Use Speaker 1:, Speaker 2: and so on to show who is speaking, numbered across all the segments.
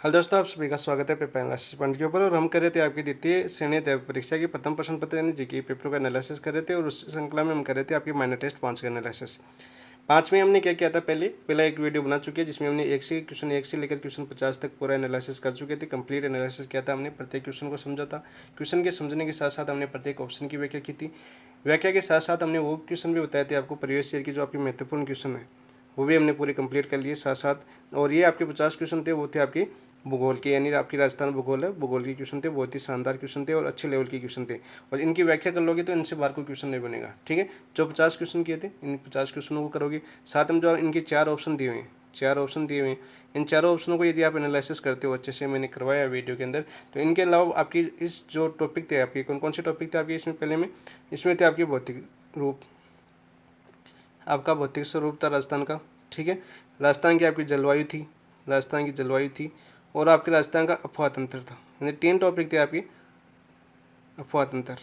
Speaker 1: Hello दोस्तों, आप सभी का स्वागत है पेपर एनालिसिस पॉइंट के ऊपर। और हम कर रहे थे आपकी द्वितीय श्रेणी दैव परीक्षा की प्रथम प्रश्न पत्र यानी जीके पेपरों का एनालिसिस कर रहे थे। और उस श्रृंखला में हम कर रहे थे आपकी माइनर टेस्ट 5 का एनालिसिस। 5 में हमने क्या किया था, पहला एक वीडियो बना चुके हैं जिसमें हमने एक से लेकर क्वेश्चन 50 तक पूरा एनालिसिस कर चुके थे। कंप्लीट एनालिसिस किया था हमने, प्रत्येक क्वेश्चन को समझा था। क्वेश्चन के समझने के साथ साथ हमने प्रत्येक ऑप्शन की व्याख्या की थी। व्याख्या के साथ साथ हमने वो क्वेश्चन भी बताए थे आपको प्रीवियस ईयर की जो आपकी महत्वपूर्ण क्वेश्चन है वो भी हमने पूरे कंप्लीट कर लिए साथ साथ। और ये आपके 50 क्वेश्चन थे, वो थे आपके भूगोल के, यानी आपकी राजस्थान भूगोल है, भूगोल के क्वेश्चन थे। बहुत ही शानदार क्वेश्चन थे और अच्छे लेवल के क्वेश्चन थे। और इनकी व्याख्या कर लोगे तो इनसे बाहर कोई क्वेश्चन नहीं बनेगा। ठीक है, जो 50 क्वेश्चन किए थे इन 50 क्वेश्चनों को करोगे। साथ में जो इनके 4 ऑप्शन दिए हुए हैं, 4 ऑप्शन दिए हुए हैं, इन चारों ऑप्शनों को यदि आप एनालिसिस करते हो अच्छे से, मैंने करवाया वीडियो के अंदर, तो इनके अलावा आपकी इस जो टॉपिक थे आपके कौन कौन से टॉपिक थे आपके इसमें पहले में, इसमें थे आपके भौतिक रूप, आपका भौतिक स्वरूप था राजस्थान का। ठीक है, राजस्थान की आपकी जलवायु थी, राजस्थान की जलवायु थी, और आपके राजस्थान का अफवाह तंत्र था। यानी 3 टॉपिक थे आपकी अफवाह तंत्र।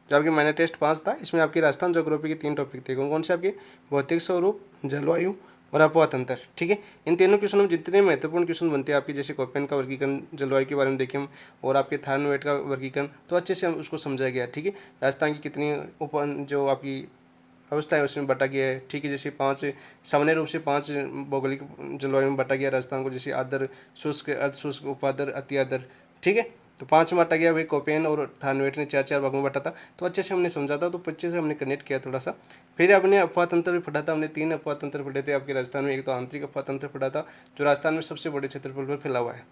Speaker 1: जो आपकी माइनर टेस्ट 5 था, इसमें आपकी राजस्थान ज्योग्राफी के 3 टॉपिक थे। कौन कौन से आपके, भौतिक स्वरूप, जलवायु और अफवाह तंत्र। ठीक है, इन तीनों क्वेश्चन में जितने महत्वपूर्ण क्वेश्चन बनते हैं आपके, जैसे कोपेन का वर्गीकरण जलवायु के बारे में देखें हम, और आपके थार्नोवेट का वर्गीकरण, तो अच्छे से हम उसको समझाया गया। ठीक है, राजस्थान की कितनी जो आपकी अवस्था है उसमें बटा गया है। ठीक है, जैसे 5 सामान्य रूप से 5 भौगोलिक जलवायु में बटा गया राजस्थान को, जैसे आर्द्र, शुष्क, अर्ध शुष्क, उपाद्र, अति आर्द्र। ठीक है, तो 5 में बटा गया, वही कोपेन और थार्नोवेट ने 4 भागों में बटा था। तो अच्छे से हमने समझा था, तो अच्छे से हमने कनेक्ट किया थोड़ा सा। फिर आपने अफवाह तंत्र भी पढ़ा था, हमने 3 अफवाह तंत्र पढ़े थे आपके राजस्थान में। एक तो आंतरिक अफवाह तंत्र पढ़ा था जो राजस्थान में सबसे बड़े क्षेत्रफल पर फैला हुआ है।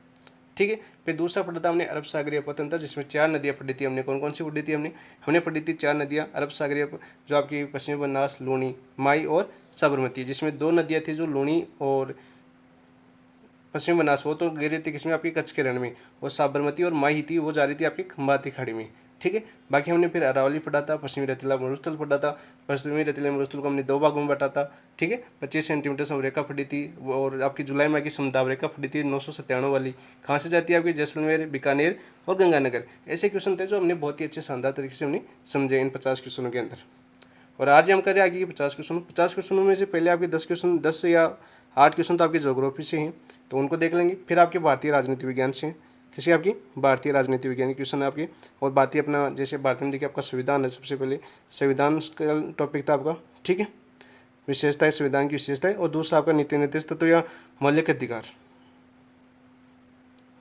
Speaker 1: ठीक है, फिर दूसरा पढ़ा था हमने अरब सागरीय अपतंत्र, जिसमें 4 नदियाँ पढ़ी थी हमने। कौन कौन सी पढ़ी थी हमने पढ़ी थी 4 नदियाँ अरब सागरीय, जो आपकी पश्चिमी बनास, लूणी, माई और साबरमती, जिसमें 2 नदियाँ थी जो लूणी और पश्चिमी बनास, वो तो गिर रही थी किसमें, आपकी कच्छ के रण में। और साबरमती और माही थी, वो जा रही थी आपकी खंबाती खाड़ी में। ठीक है, बाकी हमने फिर अरावली पढ़ा था, पश्चिमी रतीला मरुस्थल पढ़ा था। पश्चिमी रतीला मरुस्थल को हमने 2 भागों में बांटा था। ठीक है, 25 सेंटीमीटर समरेखा पड़ी थी, और आपकी जुलाई माह की समदाब रेखा पड़ी थी 997 वाली। कहाँ से जाती है आपकी, जैसलमेर, बीकानेर और गंगानगर। ऐसे क्वेश्चन थे जो हमने बहुत ही अच्छे शानदार तरीके से हमने समझे इन 50 क्वेश्चनों के अंदर। और आज हम करें आगे की 50 क्वेश्चनों में से पहले आपके 10 या 8 क्वेश्चन तो आपके ज्योग्राफी से हैं, तो उनको देख लेंगे। फिर आपके भारतीय राजनीति विज्ञान से हैं, किसी आपकी भारतीय राजनीति विज्ञान क्वेश्चन है आपके। और भारतीय अपना, जैसे भारत में देखिए आपका संविधान है, सबसे पहले संविधान का टॉपिक था आपका। ठीक है, विशेषता है संविधान की विशेषता है। और दूसरा आपका नीति निर्देश तत्व या मौलिक अधिकार,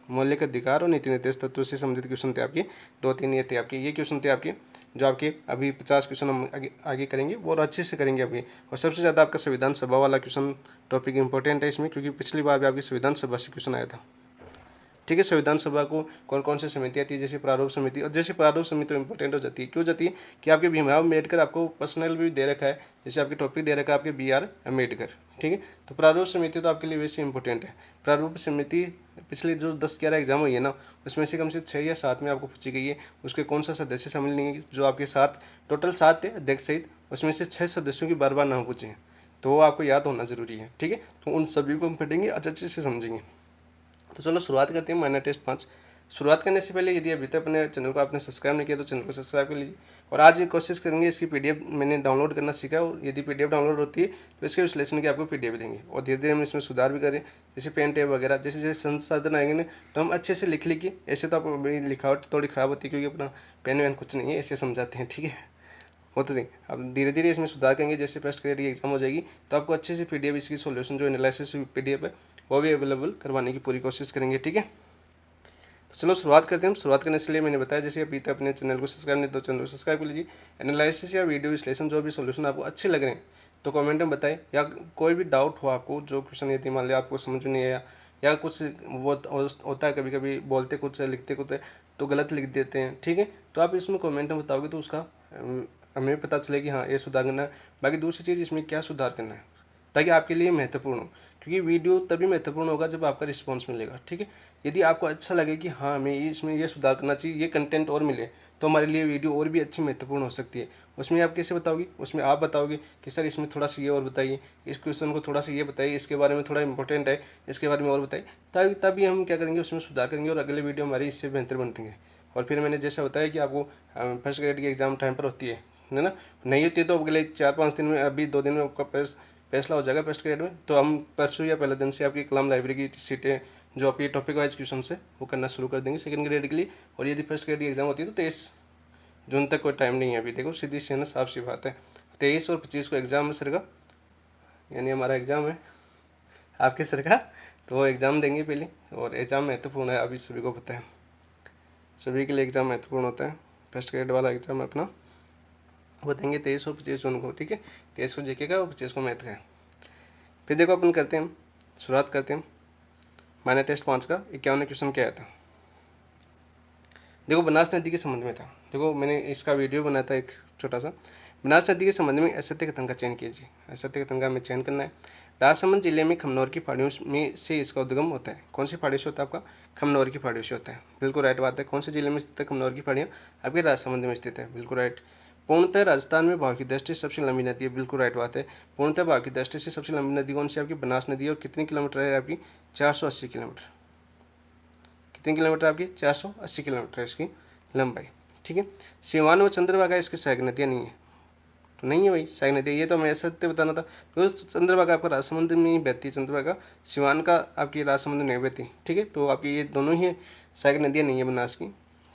Speaker 1: मौलिक अधिकार और नीति निर्देश तत्व से संबंधित क्वेश्चन थे आपके। 2-3 ये थे आपके, ये क्वेश्चन थे आपके जो आपके अभी 50 क्वेश्चन हम आगे करेंगे, वो और अच्छे से करेंगे आपके। और सबसे ज़्यादा आपका संविधान सभा वाला क्वेश्चन टॉपिक इंपॉर्टेंट है इसमें, क्योंकि पिछली बार भी आपकी संविधान सभा से क्वेश्चन आया था। ठीक है, संविधान सभा को कौन कौन सी समितियाँ थी, जैसे प्रारूप समिति। और जैसे प्रारूप समिति तो इंपॉर्टेंट हो जाती है, क्यों जाती है कि आपके भीमराव अम्बेडकर आपको पर्सनल भी दे रखा है, जैसे आपके टॉपिक दे रखा है आपके BR अम्बेडकर। ठीक है, तो प्रारूप समिति तो आपके लिए वैसे इंपॉर्टेंट है। प्रारूप समिति पिछले जो 10-11 एग्जाम हुई है ना, उसमें से कम से 6 या 7 में आपको पूछी गई है। उसके कौन सा सदस्य शामिल नहीं है, जो आपके 7 टोटल 7 थे अध्यक्ष सहित, उसमें से 6 सदस्यों की बार बार नाम पूछे हैं, तो वो आपको याद होना जरूरी है। ठीक है, तो उन सभी को हम पढ़ेंगे, अच्छे से समझेंगे। तो चलो शुरुआत करते हैं माइनर टेस्ट 5। शुरुआत करने से पहले यदि अभी तक अपने चैनल को आपने सब्सक्राइब नहीं किया तो चैनल को सब्सक्राइब कर लीजिए। और आज ये कोशिश करेंगे, इसकी PDF मैंने डाउनलोड करना सीखा है, और यदि PDF डाउनलोड होती है तो इसके विश्लेषण की आपको PDF देंगे। और धीरे धीरे हम इसमें सुधार भी करें, जैसे पेन टैब वगैरह, जैसे जैसे संसाधन आएंगे ना, तो हम अच्छे से लिख लिखिए। ऐसे तो आप लिखावट थोड़ी ख़राब होती है, क्योंकि अपना पेन वैन कुछ नहीं है, ऐसे समझाते हैं। ठीक है, होते नहीं, अब धीरे धीरे इसमें सुधार करेंगे। जैसे फर्स्ट ग्रेड की एग्जाम हो जाएगी तो आपको अच्छे से PDF, इसकी सोल्यूशन जो एनालिसिस PDF है वो भी अवेलेबल करवाने की पूरी कोशिश करेंगे। ठीक है, तो चलो शुरुआत करते हैं। शुरुआत करने से लिए मैंने बताया, जैसे अभी तक अपने चैनल को सब्सक्राइब नहीं तो चैनल को सब्सक्राइब कर लीजिए। एनालिसिस या वीडियो विश्लेषण जो भी सोल्यूशन आपको अच्छे लग रहे हैं तो कमेंट में बताएं, या कोई भी डाउट हो आपको, जो क्वेश्चन यदि मान लिया आपको समझ में नहीं आया, या कुछ वो होता है कभी कभी बोलते कुछ है लिखते कुछ है तो गलत लिख देते हैं। ठीक है, तो आप इसमें कमेंट में बताओगे तो उसका हमें पता चले कि हाँ ये सुधार करना है। बाकी दूसरी चीज़, इसमें क्या सुधार करना है, ताकि आपके लिए महत्वपूर्ण हो, क्योंकि वीडियो तभी महत्वपूर्ण होगा जब आपका रिस्पांस मिलेगा। ठीक है, यदि आपको अच्छा लगे कि हाँ हमें इसमें ये सुधार करना चाहिए, ये कंटेंट और मिले, तो हमारे लिए वीडियो और भी अच्छी महत्वपूर्ण हो सकती है। उसमें आप कैसे बताओगे, उसमें आप बताओगे कि सर इसमें थोड़ा सा ये और बताइए, इस क्वेश्चन को थोड़ा सा ये बताइए, इसके बारे में थोड़ा इंपॉर्टेंट है, इसके बारे में और बताइए, तभी हम क्या करेंगे, उसमें सुधार करेंगे और अगले वीडियो हमारी इससे बेहतर बनती है। और फिर मैंने जैसा बताया कि आपको फर्स्ट ग्रेड की एग्ज़ाम टाइम पर होती है ना, नहीं होती है तो अगले 4-5 दिन में, अभी 2 दिन में आपका फैसला हो जाएगा फर्स्ट ग्रेड में। तो हम परसों या पहले दिन से आपकी कलाम लाइब्रेरी की सीटें जो आपकी टॉपिक वाइज क्वेश्चन है वो करना शुरू कर देंगे सेकंड ग्रेड के लिए। और यदि फर्स्ट ग्रेड की एग्जाम होती है तो 23 जून तक कोई टाइम नहीं है अभी। देखो सीधी सी है ना, साफ सी बात है। 23 और 25 को एग्जाम है सर का, यानी हमारा एग्जाम है आपके सर का, तो वो एग्ज़ाम देंगे पहले। और एग्ज़ाम महत्वपूर्ण है, अभी सभी को पता है, सभी के लिए एग्ज़ाम महत्वपूर्ण होता है। फर्स्ट ग्रेड वाला एग्ज़ाम अपना वो देंगे 23 और 25 जून को, ठीक है। 23 को जीके का और 25 को मैथ का है। फिर देखो अपन करते हैं, शुरुआत करते हैं माइनर टेस्ट 5 का 51 क्वेश्चन क्या आया था। देखो बनास नदी के संबंध में था। देखो मैंने इसका वीडियो बनाया था एक छोटा सा। बनास नदी के संबंध में असत्य कथन का चयन कीजिए। असत्य कथन का हमें चयन करना है। राजसमंद जिले में खमनौर की पहाड़ियों में से इसका उद्गम होता है। कौन सी पहाड़ियों से होता है आपका? खमनौर की पहाड़ियों से होता है। बिल्कुल राइट बात है। कौन से जिले में स्थित है खमनौर की पहाड़ियाँ? आपके राजसमंद में स्थित है। बिल्कुल राइट। पूर्णतः राजस्थान में भाव की दृष्टि से सबसे लंबी नदी है। बिल्कुल राइट बात है। पूर्णतः भाव की दृष्टि से सबसे लंबी नदी कौन सी आपकी? बनास नदी है। और कितनी किलोमीटर है आपकी? 480 किलोमीटर। कितने किलोमीटर आपकी? 480 किलोमीटर है इसकी लंबाई, ठीक है। सिवान व चंद्रभागा इसकी सहायक नदियाँ नहीं है, तो नहीं है भाई सहायक नदी। ये तो हमें सत्य बताना था। तो चंद्रभागा आपका राजसमंद में ही बहती है, चंद्रभागा सिवान का आपकी राजसमंद नहीं बहती, ठीक है। तो आपकी ये दोनों ही सहायक नदियाँ नहीं है बनास की,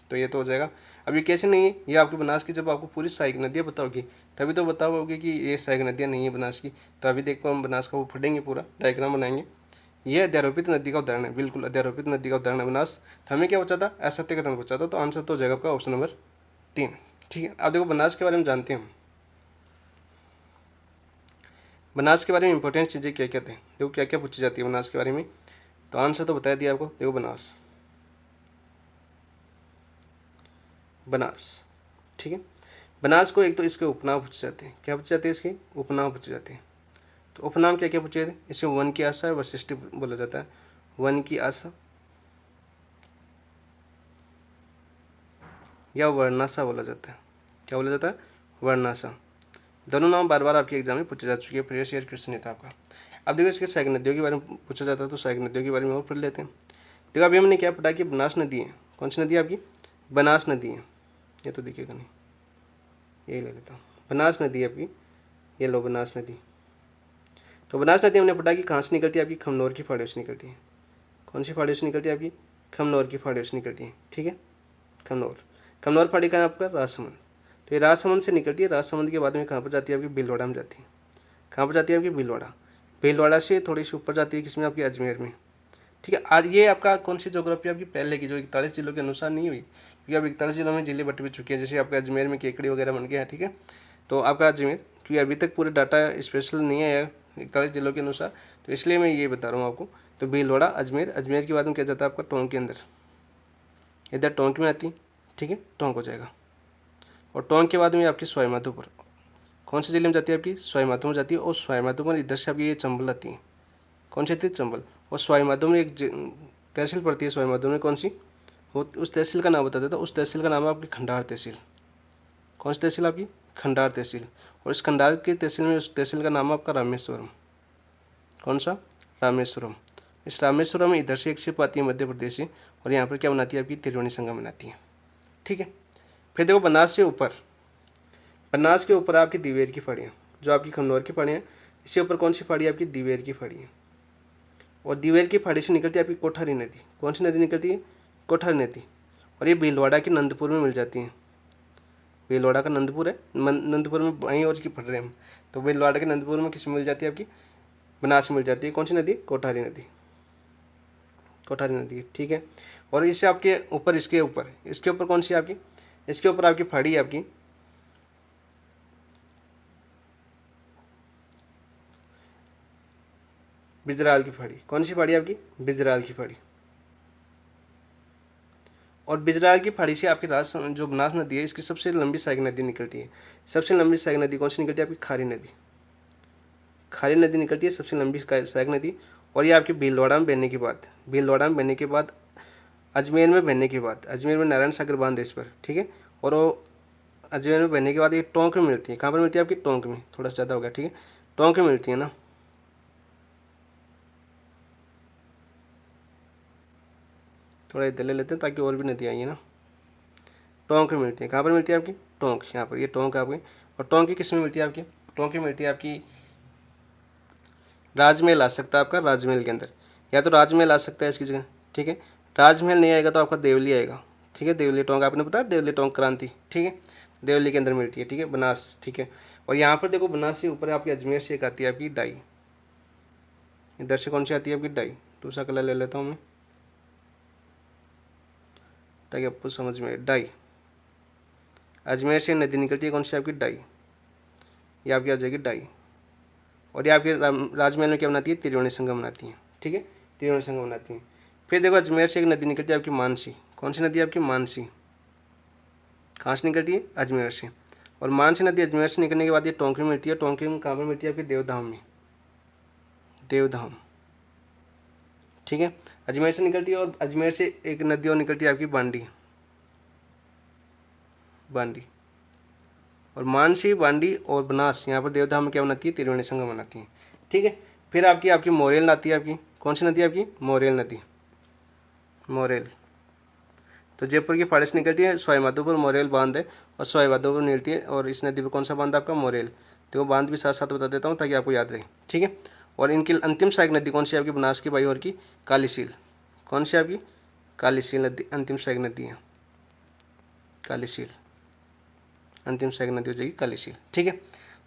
Speaker 1: तो ये तो हो जाएगा। अब ये कैसे नहीं है? ये आपकी बनास की जब आपको पूरी सहायक नदियाँ बताओगी तभी तो बताओगे कि ये सहायक नदियाँ नहीं है बनास की। तो अभी देखो हम बनास का वो फटेंगे, पूरा डायग्राम बनाएंगे। यह अध्यारोपित नदी का उदाहरण है। बिल्कुल अध्यारोपित नदी का उदाहरण है बनास। तो हमें क्या बचा था? असत्य कथन बचा था। तो आंसर तो हो जाएगा आपका ऑप्शन नंबर 3, ठीक है। अब देखो बनास के बारे में जानते हैं हम। बनास के बारे में इंपॉर्टेंट चीज़ें क्या क्या थे, देखो क्या क्या पूछी जाती है बनास के बारे में। तो आंसर तो बता दिया आपको। देखो बनास, बनास, ठीक है। बनास को एक तो इसके उपनाम पूछे जाते हैं। क्या पूछे जाते हैं? इसके उपनाम पूछे जाते हैं। तो उपनाम क्या क्या पूछे जाते हैं? इसे वन की आशा वशिष्ठ बोला जाता है। वन की आशा या वर्णाशा बोला जाता है। क्या बोला जाता है? वर्णाशा। दोनों नाम बार बार आपके एग्जाम में पूछे जा चुके हैं, प्रीवियस ईयर क्वेश्चन नहीं था आपका। अब देखो इसके सहायक नदियों के बारे में पूछा जाता है, तो सहायक नदियों के बारे में और पढ़ लेते हैं। देखो अभी हमने क्या पढ़ा कि बनास नदी है। कौन सी नदी है आपकी? बनास नदी है। ये तो दिखेगा नहीं, यही ले लेता हूँ। बनास नदी है आपकी, ये लो बनास नदी। तो बनास नदी हमने पढ़ा कि कहाँ से निकलती है आपकी? खमनौर की पहाड़ियों से निकलती है। कौन सी पहाड़ियों से निकलती है आपकी? खमनौर की पहाड़ियों से निकलती है, ठीक है। खमनौर, खमनौर पहाड़ी का है आपका राजसमंद। तो ये राजसमंद से निकलती है। राजसमंद के बाद में कहाँ पर जाती है आपकी? भीलवाड़ा में जाती है। कहाँ पर जाती है आपकी? भीलवाड़ा। भीलवाड़ा से थोड़ी सी ऊपर जाती है, किसमें? आपकी अजमेर में, ठीक है। आज ये आपका कौन सी ज्योग्राफी आपकी पहले की जो 41 जिलों के अनुसार नहीं हुई, क्योंकि अब 41 जिलों में जिले बट भी चुके हैं। जैसे आपका अजमेर में केकड़ी वगैरह बन गया है, ठीक है। तो आपका अजमेर, क्योंकि अभी तक पूरे डाटा स्पेशल नहीं आया 41 जिलों के अनुसार, तो इसलिए मैं ये बता रहा हूँ आपको। तो भीलवाड़ा, अजमेर, अजमेर के बाद में क्या जाता है आपका? टोंक के अंदर, इधर टोंक में आती, ठीक है, टोंक हो जाएगा। और टोंक के बाद में आपकी सवाई माधोपुर। कौन से जिले में जाती है आपकी? सवाई माधोपुर में जाती है। और सवाई माधोपुर इधर से आपकी ये चंबल आती है। कौन सी आती है? चंबल। और सवाई माधोपुर में एक तहसील पड़ती है। सवाई माधोपुर में कौन सी? वो उस तहसील का नाम बता देता हूँ। उस तहसील का नाम है आपकी खंडार तहसील। कौन सी तहसील आपकी? खंडार तहसील। और इस खंडार की तहसील में, उस तहसील का नाम है आपका रामेश्वरम। कौन सा? रामेश्वरम। इस रामेश्वरम में इधर से एक शिप आती है मध्य प्रदेश से, और यहाँ पर क्या बनाती है आपकी? त्रिवेणी संगम बनाती है, ठीक है। फिर देखो बनास से ऊपर, बनास के ऊपर आपकी दिवेर की पहाड़ियाँ, जो आपकी खमनौर की पहाड़ियाँ, इससे ऊपर कौन सी पहाड़ी है आपकी? दिवेर की पहाड़ी है। और दिवेर की पहाड़ी से निकलती है आपकी कोठारी नदी। कौन सी नदी निकलती है? कोठारी नदी। और ये भीलवाड़ा के नंदपुर में मिल जाती है। भीलवाड़ा का नंदपुर है, नंदपुर में वहीं और की पढ़ रहे हैं हम। तो भीलवाड़ा के नंदपुर में किस में मिल जाती है आपकी? बनास में मिल जाती है। कौन सी नदी? कोठारी नदी। कोठारी नदी, ठीक है। और इससे आपके ऊपर, इसके ऊपर कौन सी है आपकी? इसके ऊपर आपकी पहाड़ी है आपकी बिजराल की पहाड़ी। कौन सी पहाड़ी है आपकी? बिजराल की पहाड़ी। और बिजराल की पहाड़ी से आपकी जो बनास नदी है, इसकी सबसे लंबी सहायक नदी निकलती है। सबसे लंबी सहायक नदी कौन सी निकलती है आपकी? खारी नदी। खारी नदी निकलती है सबसे लंबी सहायक नदी। और ये आपकी भीलवाड़ा में बहने के बाद, भीलवाड़ा में बहने के बाद, अजमेर में बहने के बाद, अजमेर में नारायण सागर बांध है इस पर, ठीक है। और वो अजमेर में बहने के बाद ये टोंक में मिलती है। कहाँ पर मिलती है आपकी? टोंक में। थोड़ा सा ज़्यादा हो गया, ठीक है। टोंक में मिलती है ना। थोड़ा इधर ले लेते हैं ताकि और भी नदी आई है ना। टोंक में मिलती है। कहाँ पर मिलती है आपकी? टोंक, यहाँ पर। ये टोंक आपकी। और टोंक की किस में मिलती है आपकी? टोंक की मिलती है आपकी राजमहल आ सकता है आपका राजमहल के अंदर, या तो राजमहल आ सकता है इसकी जगह, ठीक है। राजमहल नहीं आएगा तो आपका देवली आएगा, ठीक है। देवली टोंक आपने पता देवली टोंक क्रांति, ठीक है, देवली के अंदर मिलती है, ठीक है, बनास, ठीक है। और यहाँ पर देखो बनास से ऊपर आपकी अजमेर से एक आती है आपकी डाई, इधर से कौन सी आती है आपकी डाई, दूसरा कलर ले लेता हूँ मैं ताकि आपको समझ में आए। डाई, अजमेर से नदी निकलती है कौन सी आपकी डाई, ये आपकी आ जाएगी डाई। और ये आपके राजमहल में क्या बनाती है, त्रिवेणी संगम बनाती है, ठीक है, त्रिवेणी संगम बनाती है। फिर देखो अजमेर से एक नदी निकलती है आपकी मानसी, कौन सी नदी है आपकी मानसी, कहाँ से निकलती है, अजमेर से। और मानसी नदी अजमेर से निकलने के बाद ये टोंक में मिलती है, टोंक में कहाँ पर मिलती है आपकी देवधाम में, देवधाम, ठीक है। अजमेर से निकलती है और अजमेर से एक नदी और निकलती है आपकी बांडी, बांडी। और मानसी, बांडी और बनास यहाँ पर देवधाम में क्या बनाती है, त्रिवेणी संगम बनाती है, ठीक है। फिर आपकी आपकी मोरेल आती है, आपकी कौन सी नदी है आपकी, मोरेल नदी, मोरेल। तो जयपुर की फाड़े से निकलती है, सवाई माधोपुर मोरेल बांध है और सवाई माधोपुर मिलती है। और इस नदी पर कौन सा बांध आपका, मोरेल। तो वो बांध भी साथ साथ बता देता हूँ ताकि आपको याद रहे, ठीक है। और इनकी अंतिम सहायक नदी कौन सी आपकी, बनास की, बाई और की कालीसील, कौन सी आपकी, कालीसील नदी अंतिम सहायक नदी है, कालीसील, अंतिम सहायक नदी हो जाएगी कालीसील, ठीक है।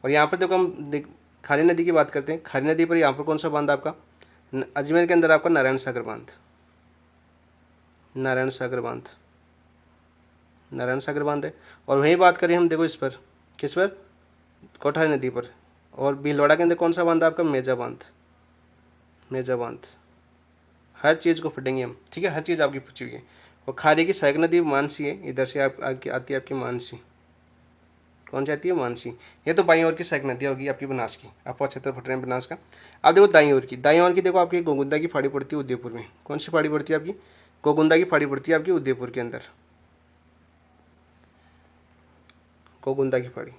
Speaker 1: और यहाँ पर देखो हम खारी नदी की बात करते हैं। खारी नदी पर यहाँ पर कौन सा बांध आपका, अजमेर के अंदर आपका नारायण सागर बांध, नारायण सागर बांध, नारायण सागर बांध है। और वहीं बात करें हम देखो इस पर, किस पर, कोठारी नदी पर। और भीलवाड़ा के अंदर कौन सा बांध है आपका, मेजा बांध, मेजा बांध। हर चीज़ को पढ़ेंगे हम, ठीक है, हर चीज़ आपकी पूछी हुई है। और खारी की सहायक नदी मानसी है, इधर से आती है आपकी मानसी, कौन सी आती है, मानसी। ये तो बाईं ओर की सहायक नदी होगी आपकी बनास की, आपको क्षेत्र फट रहे हैं बनास का। अब देखो दाईं ओर की, दाईं ओर की देखो आपकी गोगुंदा की फाड़ी पड़ती है उदयपुर में, कौन सी फाड़ी पड़ती है आपकी, गोगुंदा की फाड़ी पड़ती है आपकी उदयपुर के अंदर, गोगुंदा की फाड़ी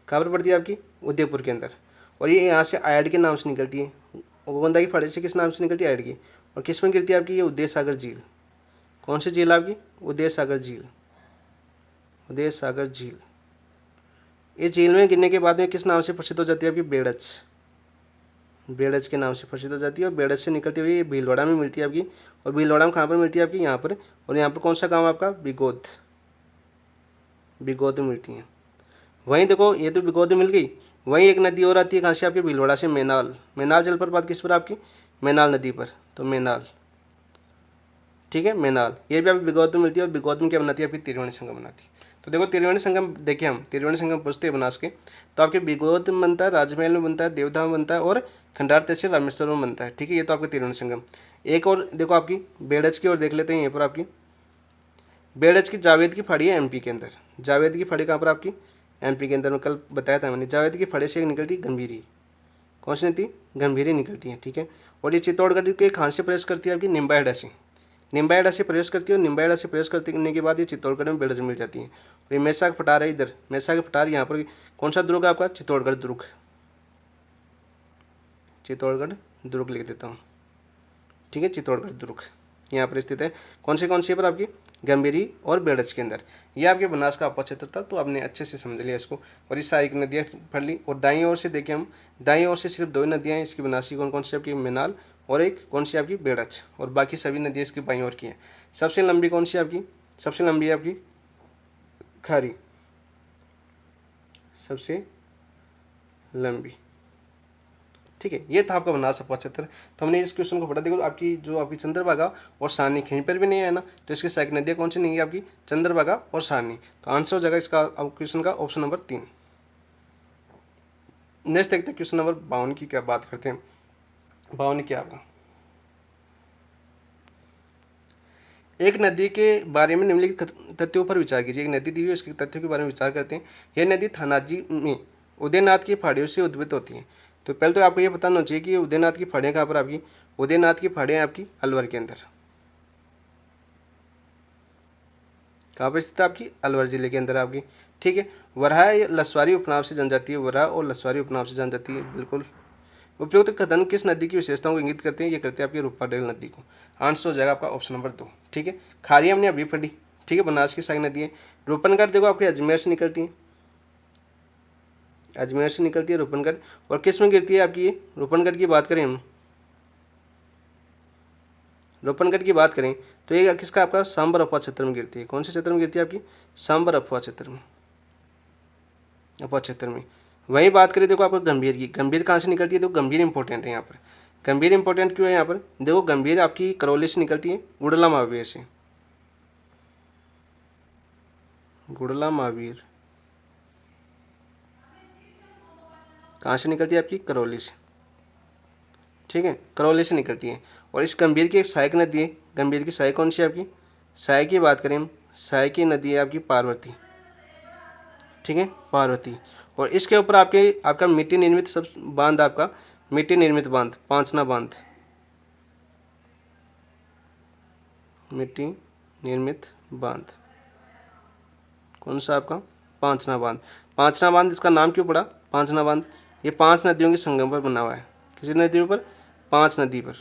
Speaker 1: कहाँ पर पड़ती है आपकी, उदयपुर के अंदर। और ये यहाँ से आयड के नाम से निकलती है, गोगुंदा की फाड़ी से किस नाम से निकलती है, आयड की। और किस में गिरती है आपकी, ये उदय सागर झील, कौन सी झील आपकी, उदय सागर झील, उदय सागर झील। इस झील में गिरने के बाद में किस नाम से प्रसिद्ध हो जाती है आपकी, बेड़च, बेड़च के नाम से प्रसिद्ध हो जाती है। और बेड़च से निकलती हुई भीलवाड़ा में मिलती है आपकी। और भीलवाड़ा में कहाँ पर मिलती है आपकी, यहाँ पर। और यहाँ पर कौन सा गाँव आपका, बिगोद, बिगोद में मिलती है। वहीं देखो ये तो बिगोद में मिल गई, वहीं एक नदी और आती है कहाँ से आपकी, भीलवाड़ा से, मैनाल, मैनाल जलप्रपात किस पर आपकी, मैनाल नदी पर, तो मैनाल, ठीक है, मैनाल। ये भी आपकी बिगोद में मिलती है। और बिगोद में क्या बनाती है आपकी, त्रिवेणी संगम बनाती है। तो देखो त्रिवेणी संगम देखिए, हम त्रिवेणी संगम पूछते हैं बनास के, तो आपके बिगोद में बनता है, राजमहल में बनता है, देवधाम में बनता है और खंडार तहसील रामेश्वर में बनता है, ठीक है। ये तो आपका त्रिवेणी संगम। एक और देखो आपकी बेड़च की ओर देख लेते हैं, यहाँ पर आपकी बेड़च की जावेद की फाड़ी है एमपी के अंदर। जावेद की फाड़ी कहाँ पर आपकी, एमपी के अंदर। में कल बताया था मैंने, जावेद की फाड़ी से एक निकलती गंभीरी, कौन सी निकलती, गंभीरी निकलती है, ठीक है। और ये चित्तौड़गढ़ के कहाँ से प्रवेश करती है आपकी, निम्बाहेड़ा से, निम्बाहेड़ा से प्रवेश करती है। और निम्बाहेड़ा से प्रवेश करने के बाद ये चित्तौड़गढ़ में बेड़च मिल जाती है। और ये मैसा का पठार है इधर, मैसा का पठार यहाँ पर कौन सा दुर्ग है आपका, चित्तौड़गढ़ दुर्ग, चित्तौड़गढ़ दुर्ग लिख देता हूँ, ठीक है, चित्तौड़गढ़ दुर्ग यहाँ पर स्थित है। कौन सी पर आपकी, गंभीरी और बेड़च के अंदर। ये आपके बनास का अपा क्षेत्र था, तो आपने अच्छे से समझ लिया इसको। और इस सारी नदियाँ पढ़ ली। और दाईं ओर से देखिए हम, दाईं ओर से सिर्फ दो नदियाँ हैं इसकी बनास की, कौन सी आपकी, मैनाल और एक कौन सी आपकी, बेड़च। और बाकी सभी नदियाँ इसकी बाईं ओर की हैं। सबसे लंबी कौन सी आपकी, सबसे लंबी है आपकी खारी, सबसे लंबी, ठीक है। ये था आपका बनास अपा क्षेत्र। तो हमने इस क्वेश्चन को पढ़ा। देखो आपकी जो आपकी चंद्रभागा और सारनी कहीं पर भी नहीं है ना, तो इसकी सहायक नदियाँ कौन सी नहीं है आपकी, चंद्रभागा और सारनी। तो आंसर हो जाएगा इसका क्वेश्चन का ऑप्शन नंबर 3। नेक्स्ट देखते हैं क्वेश्चन नंबर 52 की क्या बात करते हैं। 52 क्या आपका, एक नदी के बारे में निम्नलिखित तथ्यों पर विचार कीजिए। एक नदी दी हुई है, उसके तथ्यों के बारे में विचार करते हैं। यह नदी थानाजी में उदयनाथ की पहाड़ियों से उद्भूत होती है। तो पहले तो आपको ये पता होना चाहिए कि उदयनाथ की पहाड़ियाँ कहाँ पर आपकी, उदयनाथ की पहाड़ियाँ आपकी अलवर के अंदर, कहाँ पर स्थित है आपकी, अलवर जिले के अंदर आपकी, ठीक है। वराह लसवारी उपनाम से जान जाती है, वराह और लसवारी उपनाम से जान जाती है, बिल्कुल। उपयुक्त कथन किस नदी की विशेषताओं को इंगित करते हैं, ये करते हैं आपकी रूपाडेल नदी को। आंसर हो जाएगा आपका ऑप्शन नंबर 2, ठीक है। खारी हमने अभी पढ़ी, ठीक है, बनास की सहायक नदी है। रूपनगढ़ देखो आपके अजमेर से निकलती है, अजमेर से निकलती है रूपनगढ़। और किस में गिरती है आपकी ये, रूपनगढ़ की बात करें हम, रूपनगढ़ की बात करें तो ये किसका आपका सांबर अफवाह क्षेत्र में गिरती है। कौन से क्षेत्र में गिरती है आपकी, सांबर अफवाह क्षेत्र में, अफवाह क्षेत्र में। वही बात करें देखो आपको गंभीर की, गंभीर कहाँ से निकलती है, तो गंभीर इंपॉर्टेंट है यहाँ पर। गंभीर इंपॉर्टेंट क्यों है यहाँ पर, देखो गंभीर आपकी करौली से निकलती है, गुड़ला महावीर से, गुड़ला महावीर कहाँ से निकलती है आपकी, करौली से, ठीक है, करौली से निकलती है। और इस गंभीर की एक सहायक नदी है, गंभीर की सहायक कौन सी है आपकी, सहायक की बात करें हम, सहायक की नदी है आपकी पार्वती, ठीक है, पार्वती। और इसके ऊपर आपके आपका मिट्टी निर्मित सब बांध, आपका मिट्टी निर्मित बांध पांचना बांध, मिट्टी निर्मित बांध कौन सा आपका, पांचना बांध। पांचना बांध इसका नाम क्यों पड़ा, पांचना बांध, ये 5 नदियों के संगम पर बना हुआ है। किसी नदियों पर, 5 नदी पर।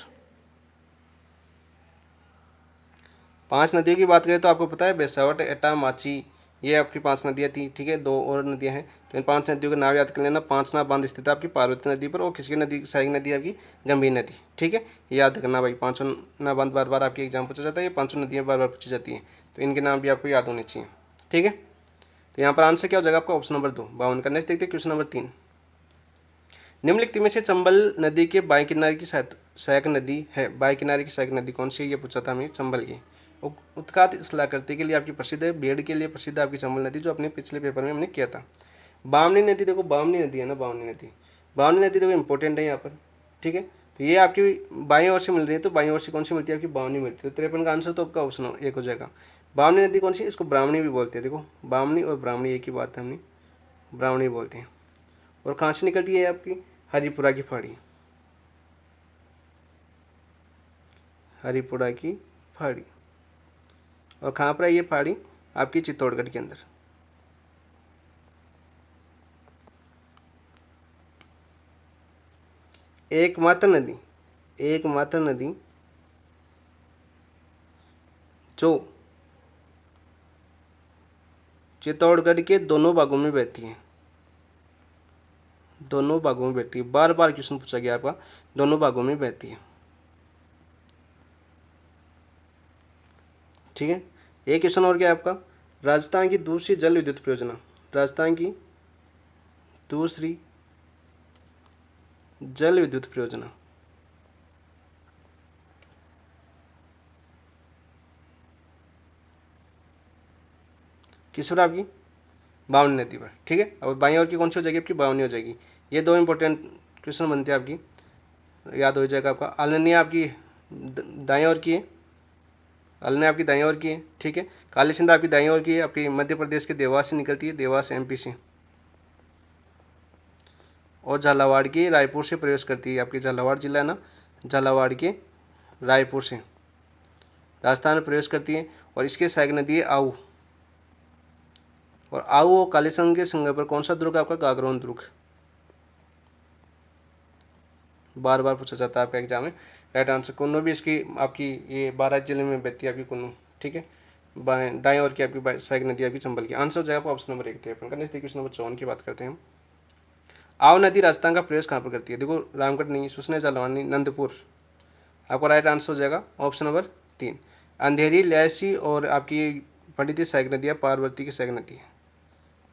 Speaker 1: 5 नदियों की बात करें तो आपको पता है बेसावट, एटा, माची, ये आपकी 5 नदियाँ थी, ठीक है, 2 और नदियाँ हैं। तो इन 5 नदियों के नाम याद कर लेना। पांचना बांध स्थित है आपकी पार्वती नदी पर, और किसकी नदी, सहायक नदी आपकी गंभीर नदी, ठीक है, ये याद रखना भाई। पांचना बांध बार बार आपके एग्जाम पूछा जाता है, ये 5 नदियाँ बार बार पूछी जाती हैं, तो इनके नाम भी आपको याद होने चाहिए, ठीक है। तो यहाँ पर आंसर क्या हो जाएगा आपका, ऑप्शन नंबर 2 52 का। नेक्स्ट देखते हैं क्वेश्चन नंबर 3। निम्नलिखित में से चंबल नदी के बाएं किनारे की सहायक नदी है, बाएं किनारे की सहायक नदी कौन सी है, ये पूछा था हमें चंबल की। उत्कात इस्लाकर्ती के लिए आपकी प्रसिद्ध है, बेड़ के लिए प्रसिद्ध है आपकी चंबल नदी, जो अपने पिछले पेपर में हमने किया था। बामनी नदी, देखो बामनी नदी है ना, बामनी नदी, बामनी नदी देखो इंपॉर्टेंट है यहाँ पर, ठीक है। तो ये आपकी बाईं ओर से मिल रही है, तो बाईं ओर से कौन सी मिलती है आपकी, बामनी मिलती है। तो 53 का आंसर तो आपका ऑप्शन 1 हो जाएगा। बामनी नदी कौन सी है, इसको ब्राह्मणी भी बोलते हैं, देखो बामनी और ब्राह्मणी एक ही बात है, हमने ब्राह्मणी बोलते हैं। और कहाँ से निकलती है आपकी, हरिपुरा की पहाड़ी, हरिपुरा की पहाड़ी। और कहाँ पर है ये पहाड़ी, आपकी चित्तौड़गढ़ के अंदर। एकमात्र नदी, एकमात्र नदी जो चित्तौड़गढ़ के दोनों भागों में बहती है, दोनों भागों में बहती है, बार बार क्वेश्चन पूछा गया आपका, दोनों भागों में बहती है, ठीक है। एक क्वेश्चन और क्या है आपका, राजस्थान की दूसरी जल विद्युत परियोजना, राजस्थान की दूसरी जल विद्युत परियोजना किस पर आपकी, बावनी नदी पर, ठीक है। और बाईं ओर की कौन सी हो जाएगी आपकी, बावनी हो जाएगी। ये 2 इंपॉर्टेंट क्वेश्चन बनते हैं आपकी, याद हो जाएगा आपका। अलनिया आपकी दाएं ओर की है, अलनिया आपकी दाएं ओर की है, ठीक है। काली सिंध आपकी दाएं ओर की है, आपकी मध्य प्रदेश के देवास से निकलती है, देवास MP से। और झालावाड़ की रायपुर से प्रवेश करती है, आपकी झालावाड़ जिला है ना, झालावाड़ के रायपुर से राजस्थान में प्रवेश करती है। और इसके सहायक नदी है आऊ, और आऊ और कालीसिंध के संगम पर कौन सा दुर्ग आपका, गागरोन दुर्ग, बार बार पूछा जाता है आपका एग्जाम में। राइट आंसर कुन्नू भी इसकी आपकी, ये 12 जिले में बहती है आपकी कुन्नू, ठीक है। दाएं ओर की आपकी सहायक नदी आपकी चंबल की। आंसर हो जाएगा ऑप्शन नंबर 1 थे अपन का। नेक्स्ट क्वेश्चन नंबर 54 की बात करते हैं हम। आव नदी राजस्थान का प्रवेश कहाँ पर करती है, देखो रामगढ़ नहीं, सुसने, जालवानी, नंदपुर। आपका राइट आंसर हो जाएगा ऑप्शन नंबर 3। अंधेरी, ल्यासी और आपकी पंडित सहायक नदी है, पार्वती की सहायक नदी है।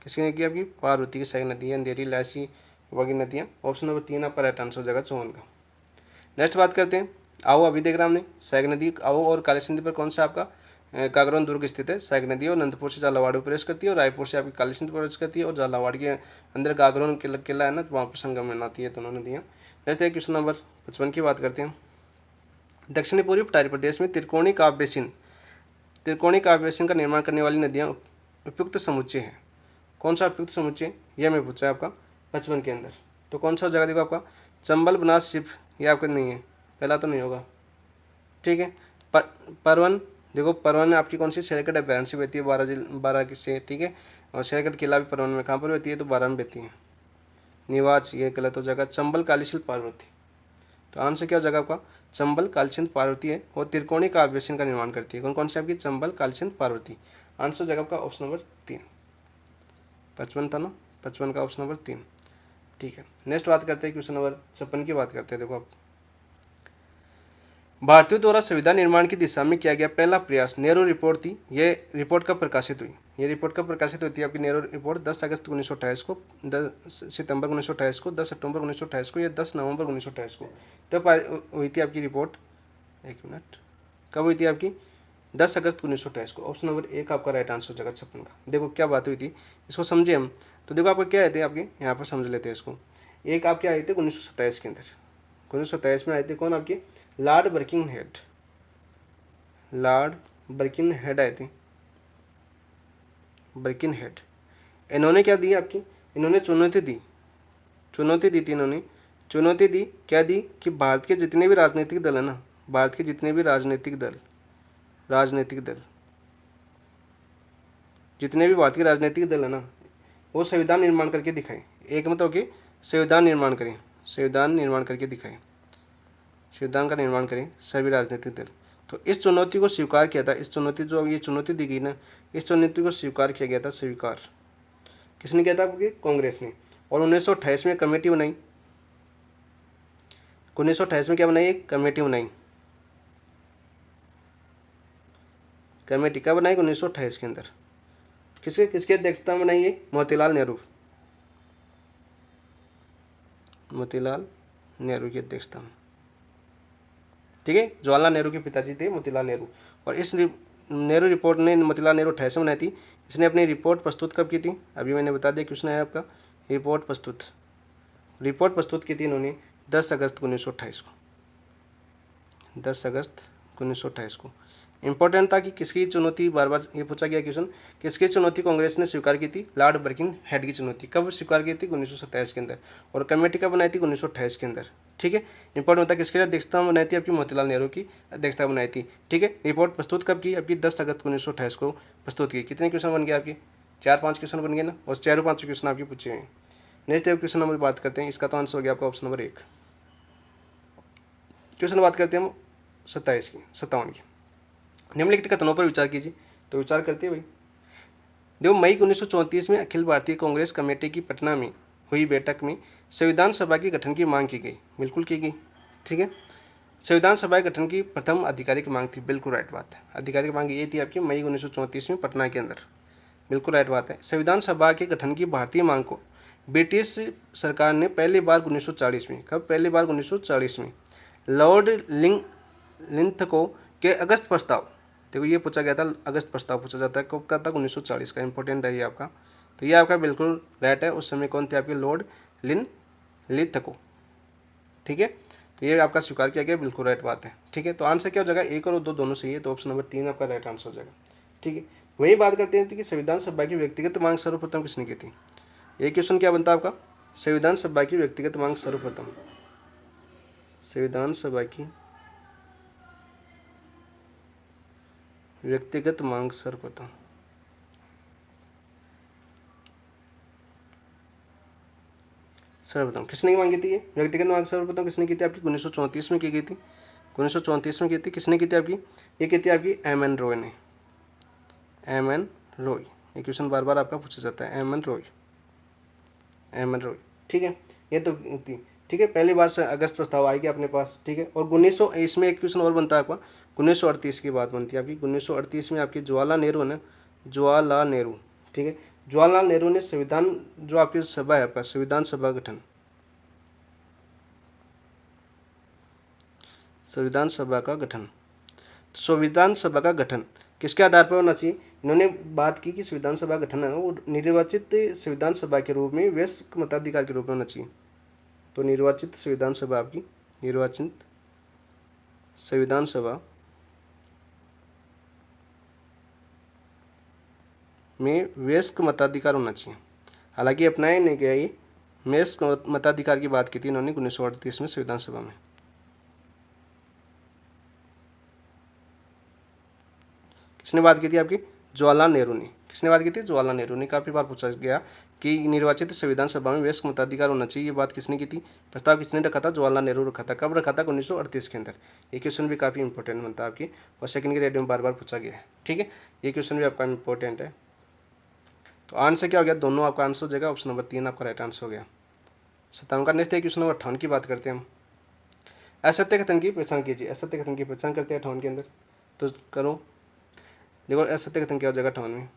Speaker 1: किसकी नदी आपकी, पार्वती की सहायक नदी है, अंधेरी, ल्यासी वगी नदियाँ। ऑप्शन नंबर 3 आपका राइट आंसर हो जाएगा 54 का। नेक्स्ट बात करते हैं, आओ अभी देख रहा हमने सहायक नदी आओ और काली सिंध पर कौन सा आपका गागरोन दुर्ग स्थित है, सहायक नदी। और नंदपुर से झालावाड़ में प्रवेश करती है, और रायपुर से आपकी काली सिंध प्रवेश करती है, और झालावाड़ के अंदर गागरोन किला है ना, तो वहाँ पर संगम में आती है दोनों नदियाँ। नेक्स्ट है क्वेश्चन नंबर 55 की बात करते हैं। दक्षिणी पूर्वी पठारी प्रदेश में त्रिकोणी काव्य बेसिन, त्रिकोणी काव्य बेसिन का निर्माण करने वाली नदियाँ उपयुक्त समुच्चय है। कौन सा उपयुक्त समुच्चय, यह मैं पूछा है आपका 55 के अंदर। तो कौन सा जगह देखो आपका, चंबल, बनास, शिव, ये आपका नहीं है, पहला तो नहीं होगा, ठीक है। परवन, देखो परवन आपकी कौन सी, शेरगढ़ अभ्यारण्य से बहती है, 12 से, ठीक है। और शेरगढ़ किला भी परवन में, कहाँ पर बहती है, तो 12 में बहती है। निवाच, ये गलत हो जाएगा। चंबल, कालीसिंध, पार्वती। तो आंसर क्या हो जाएगा आपका, चंबल, कालीसिंध, पार्वती है, और त्रिकोणी काव्य बेसिन का निर्माण करती है। कौन कौन सी आपकी, चंबल, कालीसिंध, पार्वती। आंसर हो जाएगा आपका ऑप्शन नंबर 3। 55 था ना, 55 का ऑप्शन नंबर 3। ठीक है, नेक्स्ट बात करते हैं क्वेश्चन नंबर 56 की बात करते हैं। देखो आप, भारतीयों द्वारा संविधान निर्माण की दिशा में किया गया पहला प्रयास नेहरू रिपोर्ट थी। ये रिपोर्ट कब प्रकाशित हुई? ये रिपोर्ट कब प्रकाशित हुई थी आपकी? नेहरू रिपोर्ट 10 अगस्त 1928 को, 10 सितंबर 1928 को, 10 अक्टूबर 1928 को या 10 नवंबर 1928 को तब हुई थी आपकी रिपोर्ट। एक मिनट, कब हुई थी आपकी? 10 अगस्त 1928 को। ऑप्शन नंबर एक आपका राइट आंसर हो जाएगा 56 का। देखो क्या बात हुई थी, इसको समझे हम। तो देखो आपको क्या आए थे आपके यहाँ पर, समझ लेते हैं इसको। एक आपके आए थे 1927 के अंदर, 1927 में आए थे कौन आपके? लॉर्ड बर्किंगहेड, लॉर्ड बर्किंगहेड आए थे, बर्किंगहेड। इन्होंने क्या दी आपकी? इन्होंने चुनौती दी, चुनौती दी थी इन्होंने। चुनौती दी, क्या दी कि भारत के जितने भी राजनीतिक दल है ना, भारत के जितने भी राजनीतिक दल, जितने भी भारत के राजनीतिक दल है ना, वो संविधान निर्माण करके दिखाए। एक मतलब कि संविधान निर्माण करें, संविधान निर्माण करके दिखाए, संविधान का निर्माण करें सभी राजनीतिक दल। तो इस चुनौती को स्वीकार किया था। इस चुनौती, जो ये चुनौती दी गई ना, इस चुनौती को स्वीकार किया गया था। स्वीकार किसने किया था आपकी? कांग्रेस ने। और 1928 में कमेटी बनाई, 1928 में क्या बनाई? एक कमेटी बनाई। कमेटी क्या बनाई? 1928 के अंदर किसके किसकी अध्यक्षता में बनाई? है मोतीलाल नेहरू, मोतीलाल नेहरू की अध्यक्षता में। ठीक है, जवाहरलाल नेहरू के पिताजी थे मोतीलाल नेहरू। और इस नेहरू रिपोर्ट ने मोतीलाल नेहरू 28 में बनाई थी। इसने अपनी रिपोर्ट प्रस्तुत कब की थी? अभी मैंने बता दिया क्वेश्चन है आपका। रिपोर्ट प्रस्तुत की थी इन्होंने 10 अगस्त 1928 को, 10 अगस्त 1928 को। इंपॉर्टेंट था कि किसकी चुनौती, बार बार ये पूछा गया क्वेश्चन, किसकी चुनौती कांग्रेस ने स्वीकार की थी? लॉर्ड बर्किंगहेड की चुनौती। कब स्वीकार की थी? 1927 के अंदर। और कमेटी कब बनाई थी? 1928 के अंदर। ठीक है, इंपॉर्टेंट होता है किसकी अध्यक्षता में बनाई थी? आपकी मोतीलाल नेहरू की अध्यक्षता बनाई थी। ठीक है, रिपोर्ट प्रस्तुत कब की? आपकी 10 अगस्त 1928 को प्रस्तुत की। कितने क्वेश्चन बन गए आपके? 4-5 क्वेश्चन बन गए ना, और 4-5 क्वेश्चन आपके पूछे हैं। नेक्स्ट क्वेश्चन नंबर बात करते हैं, इसका तो आंसर हो गया आपका ऑप्शन नंबर 1। क्वेश्चन बात करते हैं हम 57 की। निम्नलिखित कथनों पर विचार कीजिए। तो विचार करते हैं भाई। देखो, मई 1934 में अखिल भारतीय कांग्रेस कमेटी की पटना में हुई बैठक में संविधान सभा के गठन की मांग की गई। बिल्कुल की गई। ठीक है, संविधान सभा के गठन की प्रथम आधिकारिक मांग थी। बिल्कुल राइट बात है, आधिकारिक मांग ये थी आपकी मई 1934 में पटना के अंदर। बिल्कुल राइट बात है। संविधान सभा के गठन की भारतीय मांग को ब्रिटिश सरकार ने पहली बार 1940 में, कब? पहली बार 1940 में लॉर्ड लिंथको के अगस्त प्रस्ताव। देखो ये पूछा गया था, अगस्त प्रस्ताव पूछा जाता है कब का था? 1940 का। इंपॉर्टेंट है ये आपका। तो ये आपका बिल्कुल राइट है। उस समय कौन थे आपके? लॉर्ड लिंथको। ठीक है, तो ये आपका स्वीकार किया गया। बिल्कुल राइट बात है। ठीक है, तो आंसर क्या हो जाएगा? 1 और 2 दोनों सही है, तो ऑप्शन नंबर 3 आपका राइट आंसर हो जाएगा। ठीक है, वही बात करते हैं कि संविधान सभा की व्यक्तिगत मांग सर्वप्रथम किसने की थी? ये क्वेश्चन क्या बनता है आपका? संविधान सभा की व्यक्तिगत मांग सर्वप्रथम, संविधान सभा की व्यक्तिगत मांग सर्वप्रथम किसने मांगी थी? ये व्यक्तिगत मांग सर्वप्रथम किसने की थी आपकी? 1934 में की गई थी। 1934 में की थी। किसने की थी आपकी? ये की थी आपकी एम एन रॉय ने। एम एन रॉय, ये क्वेश्चन बार बार आपका पूछा जाता है। M N Roy. ठीक है, ये तो थी। ठीक है, पहली बार से अगस्त प्रस्ताव आएगी अपने पास। ठीक है, और 1900, इसमें एक क्वेश्चन और बनता है आपका, 1938 की बात बनती है आपकी। 1938 में आपकी जवाहरलाल नेहरू है ना, जवाहरलाल नेहरू। ठीक है, जवाहरलाल नेहरू ने संविधान, जो आपकी सभा है आपका संविधान सभा गठन, संविधान सभा का गठन, संविधान सभा का गठन किसके आधार पर होना चाहिए? इन्होंने बात की कि संविधान सभा गठन है ना, वो निर्वाचित संविधान सभा के रूप में, वयस्क मताधिकार के रूप में होना चाहिए। तो निर्वाचित संविधान सभा आपकी, निर्वाचित संविधान सभा में वयस्क मताधिकार होना चाहिए। हालांकि अपनाया नहीं गया ये, वयस्क मताधिकार की बात की थी इन्होंने 1938 में संविधान सभा में। किसने बात की थी आपकी? जवाहरलाल नेहरू ने। किसने बात की थी? जवाहरलाल नेहरू ने। काफ़ी बार पूछा गया कि निर्वाचित संविधान सभा में वयस्क मताधिकार होना चाहिए, ये बात किसने की थी? प्रस्ताव किसने रखा था? जवाहरलाल नेहरू रखा था। कब रखा था? 1938 के अंदर। ये क्वेश्चन भी काफ़ी इंपॉर्टेंट बनता है आपकी, और सेकंड ग्रेड में बार बार पूछा गया है। ठीक है, ये क्वेश्चन भी आपका इंपॉर्टेंट है। तो आंसर क्या हो गया? दोनों आपका आंसर हो जाएगा। ऑप्शन नंबर 3 आपका राइट आंसर हो गया। 57 का। नेक्स्ट है क्वेश्चन नंबर 58 की बात करते हैं हम। असत्य कथन की पहचान कीजिए। असत्य कथन की पहचान करते हैं 58 के अंदर, तो करो। देखो असत्य कथन क्या हो जाएगा 58 में।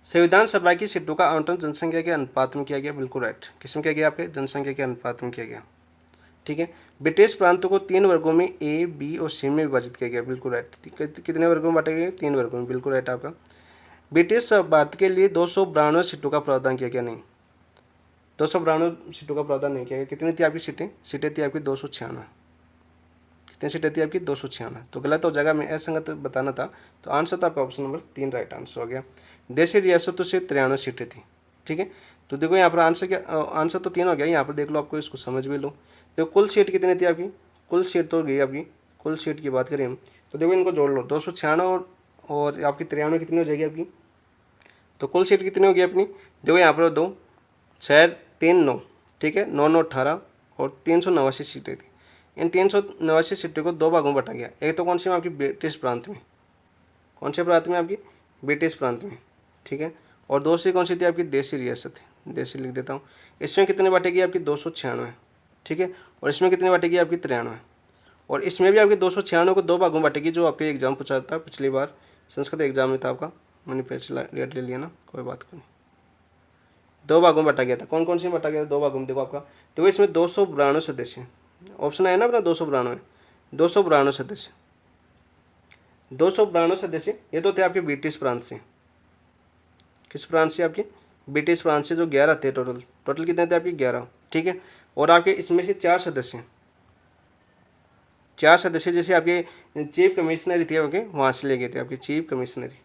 Speaker 1: संविधान सभा की सीटों का आवंटन जनसंख्या के अनुपात में किया गया। बिल्कुल राइट। किसमें किया गया? आपके जनसंख्या के अनुपात में किया गया। ठीक है। ब्रिटिश प्रांतों को 3 वर्गों में ए, बी और सी में विभाजित किया गया। बिल्कुल राइट। कितने वर्गों में बांटे गए? 3 वर्गों में। बिल्कुल राइट आपका। ब्रिटिश भारत के लिए 292 सीटों का प्रावधान किया गया। नहीं, 292 सीटों का प्रावधान नहीं किया गया। कितनी थी आपकी सीटें? सीटें थी आपकी 296। कितनी सीटें थी आपकी? 296। तो गलत हो जाएगा, मैं असंगत बताना था। तो आंसर तो आपका ऑप्शन नंबर 3 राइट आंसर हो गया। देशी रियासतों से 93 सीटें थी। ठीक है। तो देखो यहाँ पर आंसर क्या, आंसर तो 3 हो गया। यहाँ पर देख लो, आपको इसको समझ भी लो। देखो कुल सीट कितनी थी आपकी? कुल सीट तो गई आपकी। कुल सीट की बात करें हम, तो देखो इनको जोड़ लो। 296 और आपकी 93 कितनी हो जाएगी आपकी? तो कुल सीट कितनी होगी अपनी? देखो यहाँ पर 2 6 3 9। ठीक है। 9 9 18 और 389 सीटें थी। इन 389 सीटों को 2 भागों में बांटा गया। एक तो कौन सी में? आपकी ब्रिटिश प्रांत में। कौन से प्रांत में? आपकी ब्रिटिश प्रांत में। ठीक है। और दूसरी कौन सी थी? आपकी देशी रियासत। देशी लिख देता हूँ। इसमें कितने बांटेगी? आपकी 296। ठीक है। और इसमें कितनी बांटेगी? आपकी 93। और इसमें भी आपकी 296 को 2 भागों में बांटेगी, जो आपके एग्जाम पूछा था पिछली बार संस्कृत एग्जाम में था आपका। मैंने पिछला रेट ले लिया ना, कोई बात नहीं। 2 भागों में बांटा गया था। कौन कौन सी में बांटा गया था? 2 भागों में। देखो आपका, देखो इसमें 292 सदस्य, ऑप्शन है ना अपना 292। 292 सदस्य, 292 सदस्य ये तो थे आपके ब्रिटिश प्रांत से। किस प्रांत से? आपके ब्रिटिश प्रांत से, जो 11 थे टोटल। टोटल कितने थे आपके? 11। ठीक है। और आपके इसमें से 4 सदस्य, 4 सदस्य जैसे आपके चीफ कमिश्नरी थे आपके, वहाँ से ले गए थे आपके चीफ कमिश्नरी।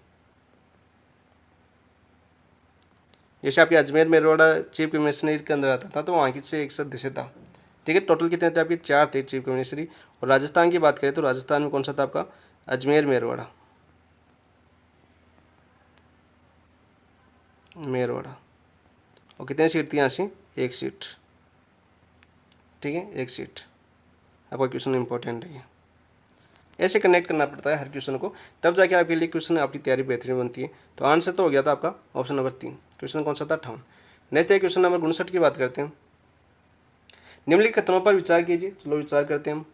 Speaker 1: जैसे आपके अजमेर मेरवाड़ा चीफ कमिश्नरी के अंदर आता था, तो वहाँ की से एक सदस्य था। ठीक है। टोटल कितने थे आपके? 4 थे चीफ कमिश्नरी। और राजस्थान की बात करें तो राजस्थान में कौन सा था आपका? अजमेर मेरवाड़ा। मेरवाड़ा। और कितनी सीट थी यहाँ से? 1 सीट। ठीक है, 1 सीट। आपका क्वेश्चन इंपॉर्टेंट है। ऐसे कनेक्ट करना पड़ता है हर क्वेश्चन को, तब जाके आपके लिए क्वेश्चन, आपकी तैयारी बेहतरीन बनती है। तो आंसर तो हो गया था आपका ऑप्शन नंबर 3। क्वेश्चन कौन सा था? 58। नेक्स्ट है क्वेश्चन नंबर 59 की बात करते हैं। निम्नलिखित कथनों पर विचार कीजिए। चलो विचार करते हैं हम।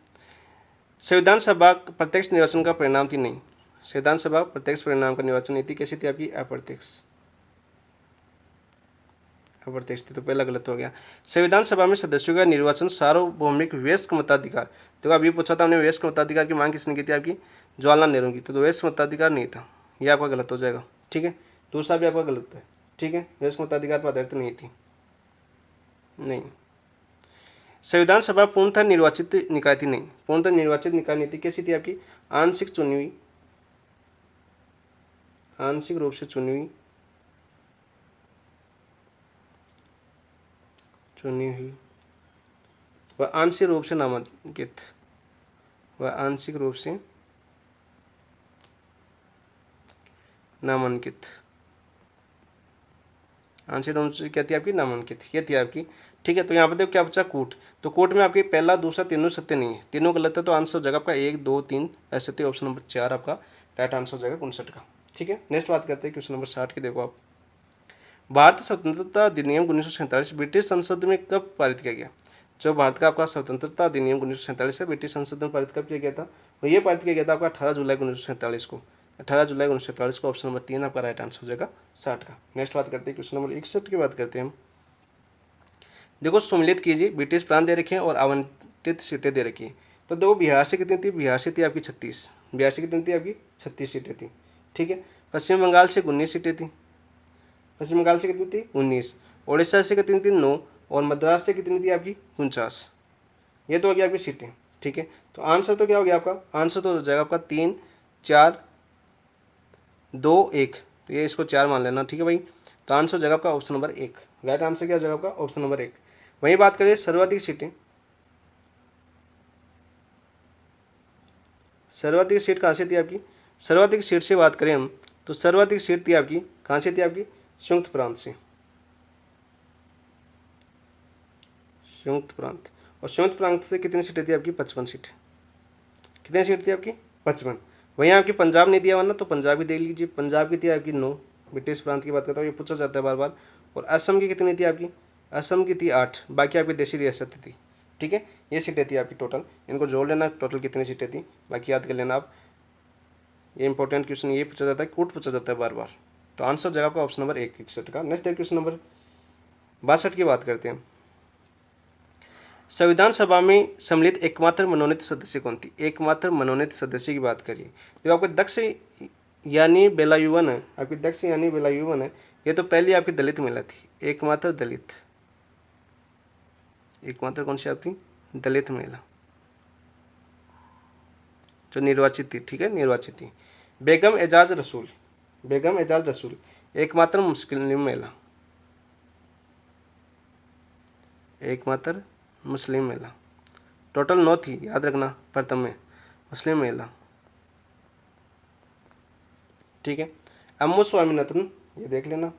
Speaker 1: संविधान सभा प्रत्यक्ष निर्वाचन का परिणाम थी। नहीं, संविधान सभा प्रत्यक्ष परिणाम का निर्वाचन नहीं थी। कैसी थी आपकी? अप्रत्यक्ष। अप्रत्यक्ष थी, तो पहला गलत हो गया। संविधान सभा में सदस्यों का निर्वाचन सार्वभौमिक वयस्क मताधिकार। देखो अभी पूछा था हमने, वयस्क मताधिकार की मांग किसने की थी? आपकी जवाहरलाल नेहरू की। तो वयस्क मताधिकार नहीं था, यह आपका गलत हो जाएगा। ठीक है। दूसरा भी आपका गलत है। ठीक है। वयस्क मताधिकार पर आधारित नहीं थी। नहीं, संविधान सभा पूर्णतः निर्वाचित निकाय थी। नहीं, पूर्णतः निर्वाचित निकाय नहीं थी। कैसी थी आपकी? आंशिक चुनी हुई, आंशिक रूप से चुनी हुई, चुनी हुई व आंशिक रूप से नामांकित, व आंशिक रूप से नामांकित। आंशिक रूप से क्या थी आपकी? नामांकित। ये थी आपकी। ठीक है। तो यहाँ पर देखो क्या बचा? कूट। तो कूट में आपके पहला दूसरा तीनों सत्य नहीं है, तीनों गलत है। तो आंसर हो जाएगा आपका 1 2 3 ऐसे थे। ऑप्शन नंबर 4 आपका राइट आंसर हो जाएगा 59 का। ठीक है। नेक्स्ट बात करते हैं क्वेश्चन नंबर 60 की। देखो आप, भारत स्वतंत्रता अधिनियम 1947 ब्रिटिश संसद में कब पारित किया गया? जो भारत का आपका स्वतंत्रता अधिनियम 1947 है, ब्रिटिश संसद में पारित कब किया गया था? और ये पारित किया गया था आपका 18 जुलाई 1947 को। 18 जुलाई 1947 को। ऑप्शन नंबर 3 आपका राइट आंसर हो जाएगा 60 का। नेक्स्ट बात करते हैं क्वेश्चन नंबर 61 की बात करते हैं हम। देखो सम्मिलित कीजिए। ब्रिटिश प्रांत दे रखे हैं और आवंटित सीटें दे रखी हैं। तो देखो बिहार से कितनी थी? बिहार से थी आपकी 36। बिहार से कितनी थी? आपकी 36 सीटें थी। ठीक है। पश्चिम बंगाल से 19 सीटें थी। पश्चिम बंगाल से कितनी थी? 19। उड़ीसा से कितनी थी? 9। और मद्रास से कितनी थी? आपकी 49। ये तो हो गया आपकी सीटें। ठीक है। तो आंसर तो क्या हो गया आपका? आंसर तो हो जाएगा आपका 3 4 2 1। तो ये इसको 4 मान लेना। ठीक है भाई। तो आंसर हो जाएगा आपका ऑप्शन नंबर 1। राइट आंसर क्या हो जाएगा आपका? Option number 1। वहीं बात करें सर्वाधिक सीटें। सर्वाधिक सीट कहाँ से थी आपकी? सर्वाधिक सीट से बात करें हम, तो सर्वाधिक सीट थी आपकी कहाँ से थी? आपकी संयुक्त प्रांत से। संयुक्त प्रांत। और संयुक्त प्रांत से कितनी सीटें थी आपकी? 55 सीटें। कितनी सीट थी आपकी? 55। वहीं आपकी पंजाब नहीं दिया हुआ ना, तो पंजाब भी देख लीजिए। पंजाब की थी आपकी 9। ब्रिटिश प्रांत की बात करता हूँ, ये पूछा जाता है बार बार। और असम की कितनी थी आपकी, असम की थी 8, बाकी आपकी देशी रियासत थी। ठीक है, ये सीटें थी आपकी टोटल, इनको जोड़ लेना टोटल कितनी सीटें थी, बाकी याद कर लेना आप। ये इंपॉर्टेंट क्वेश्चन ये पूछा जाता है, कूट पूछा जाता है बार बार। तो आंसर जगह आपका ऑप्शन नंबर 61 का। नेक्स्ट है क्वेश्चन नंबर 62 की बात करते हैं। संविधान सभा में सम्मिलित एकमात्र मनोनीत सदस्य कौन थी, एकमात्र मनोनीत सदस्य की बात करिए तो आपको दक्ष यानी बेलायुवन है, आपकी दक्ष यानी बेलायुवन है। ये तो पहली आपकी दलित महिला थी, एकमात्र दलित, एकमात्र कौन सी आपकी दलित महिला जो निर्वाचित थी। ठीक है, निर्वाचित थी। बेगम एजाज रसूल, बेगम एजाज रसूल एकमात्र मुस्लिम महिला, एकमात्र मुस्लिम महिला। टोटल 9 थी, याद रखना, प्रथम में मुस्लिम महिला। ठीक है, अम्मू स्वामीनाथन ये देख लेना।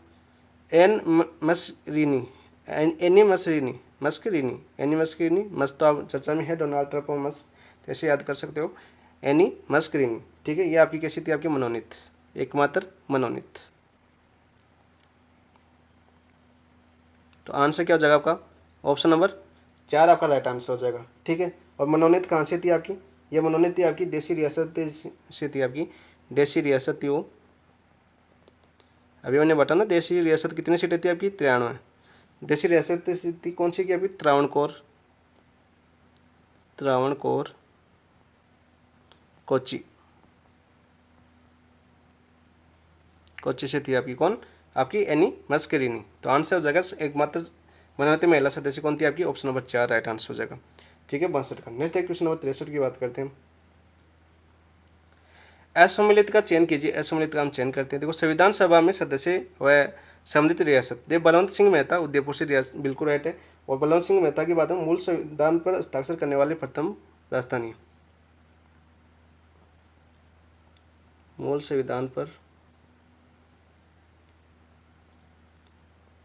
Speaker 1: एन मस्करीनी, एनी मस्करीनी, मस्करीनी, एनी मस्करीनी, मस्त तो आप चर्चा में है, डोनाल्ड ट्रंप और मस्क, तो ऐसे याद कर सकते हो, एनी मस्करीनी। ठीक है, ये आपकी कैसी थी, आपकी मनोनीत, एकमात्र मनोनीत। तो आंसर क्या हो जाएगा आपका, ऑप्शन नंबर 4 आपका राइट आंसर हो जाएगा। ठीक है, और मनोनीत कहाँ से थी आपकी, ये मनोनीत थी आपकी देशी रियासत से थी, आपकी देशी रियासत थी वो। अभी मैंने बताया ना, देशी रियासत कितनी सीटें थी आपकी, 93। देशी रियासत थी कौन सी की आपकी, त्रावणकोर, त्रावणकोर, कोच्चि, कोच्चि से थी आपकी कौन, आपकी एनी मस्करीनी। तो आंसर हो जाएगा एकमात्र मनोनीत महिला सदस्य कौन थी आपकी, ऑप्शन नंबर 4 राइट आंसर हो जाएगा। ठीक है, 62 का। नेक्स्ट है क्वेश्चन नंबर 63 की बात करते हैं। असम्मिलित का चयन कीजिए, असम्मिलित का हम चयन करते हैं। देखो, संविधान सभा में सदस्य व सम्मिलित रियासत, देव बलवंत सिंह मेहता उदयपुर से रियासत, बिल्कुल राइट है। और बलवंत सिंह मेहता की बात है, मूल संविधान पर हस्ताक्षर करने वाले प्रथम राजस्थानी, मूल संविधान पर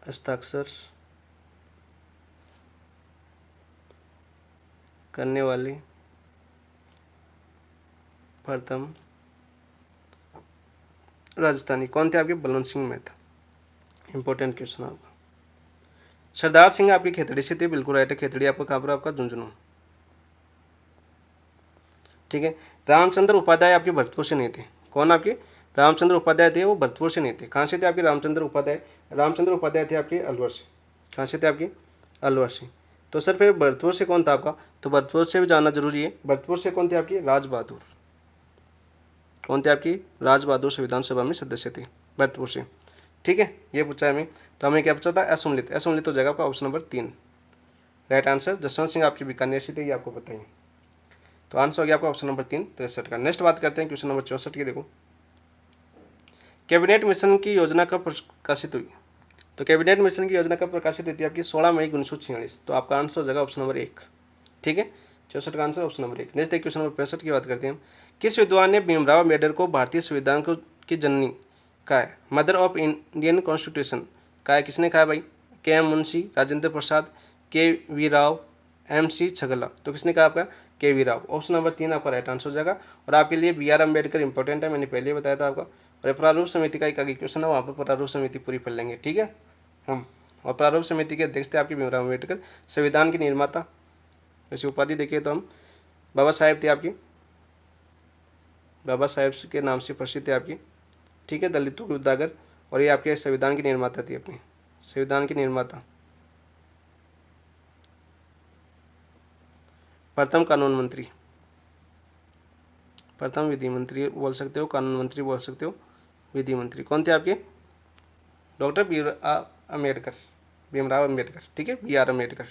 Speaker 1: हस्ताक्षर करने वाले प्रथम राजस्थानी कौन थे आपके, बलवंत सिंह मेहता। इंपॉर्टेंट क्वेश्चन आपका। सरदार सिंह आपकी खेतड़ी से थे, बिल्कुल राइट है। खेतड़ी आपका कहाँ पर, आपका झुंझुनू। ठीक है, रामचंद्र उपाध्याय आपके भरतपुर से नहीं थे, कौन आपके रामचंद्र उपाध्याय थे, वो भरतपुर से नहीं थे। कहाँ से थे आपके रामचंद्र उपाध्याय, रामचंद्र उपाध्याय थे आपके अलवर से। कहाँ से थे आपके, अलवर से। तो सर फिर भरतपुर से कौन था आपका, तो भरतपुर से भी जानना जरूरी है। भरतपुर से कौन थे आपकी, राज बहादुर, कौन थे आपकी, राज बहादुर संविधान सभा में सदस्य थे भरतपुर से। ठीक है, ये पूछा है हमें, तो हमें क्या पूछा था, असम्मिलित, असम्मिलित हो जाएगा आपका option number 3 right answer. Jaswant Singh आपकी बीकानेर से थे, ये आपको पता ही। तो आंसर हो गया आपका ऑप्शन नंबर 3 63 का। नेक्स्ट बात करते हैं क्वेश्चन नंबर 64 की। देखो, कैबिनेट मिशन की योजना कब प्रकाशित हुई, तो कैबिनेट मिशन की योजना कब प्रकाशित हुई थी आपकी, 16 मई 1946। तो आपका आंसर हो जाएगा ऑप्शन नंबर 1। ठीक है, 64 का answer option number 1। Next question number 65 की बात करते हैं। किस विद्वान ने भीमराव अम्बेडकर को भारतीय संविधान की जननी कहा है, मदर ऑफ इंडियन कॉन्स्टिट्यूशन कहा है, किसने कहा है भाई, के एम मुंशी, राजेंद्र प्रसाद, के वी राव, एम सी छगला। तो किसने कहा आपका, के वी राव। ऑप्शन नंबर 3 आपका राइट आंसर हो जाएगा। और आपके लिए बी आर अम्बेडकर इंपॉर्टेंट है, मैंने पहले ही बताया था आपका। और प्रारूप समिति का एक आगे क्वेश्चन है, वहाँ पर प्रारूप समिति पूरी पढ़ लेंगे। ठीक है, हम और प्रारूप समिति के अध्यक्ष थे आपके भीमराव अम्बेडकर, संविधान के निर्माता। वैसे उपाधि देखिए तो हम बाबा साहेब थे आपकी, बाबा साहेब के नाम से प्रसिद्ध है आपकी। ठीक है, दलितों के उद्धारक, और ये आपके संविधान के निर्माता थी, अपनी संविधान के निर्माता, प्रथम कानून मंत्री, प्रथम विधि मंत्री बोल सकते हो, कानून मंत्री बोल सकते हो, विधि मंत्री कौन थे आपके, doctor B R Ambedkar, Bhimrao Ambedkar. ठीक है, बी आर अम्बेडकर।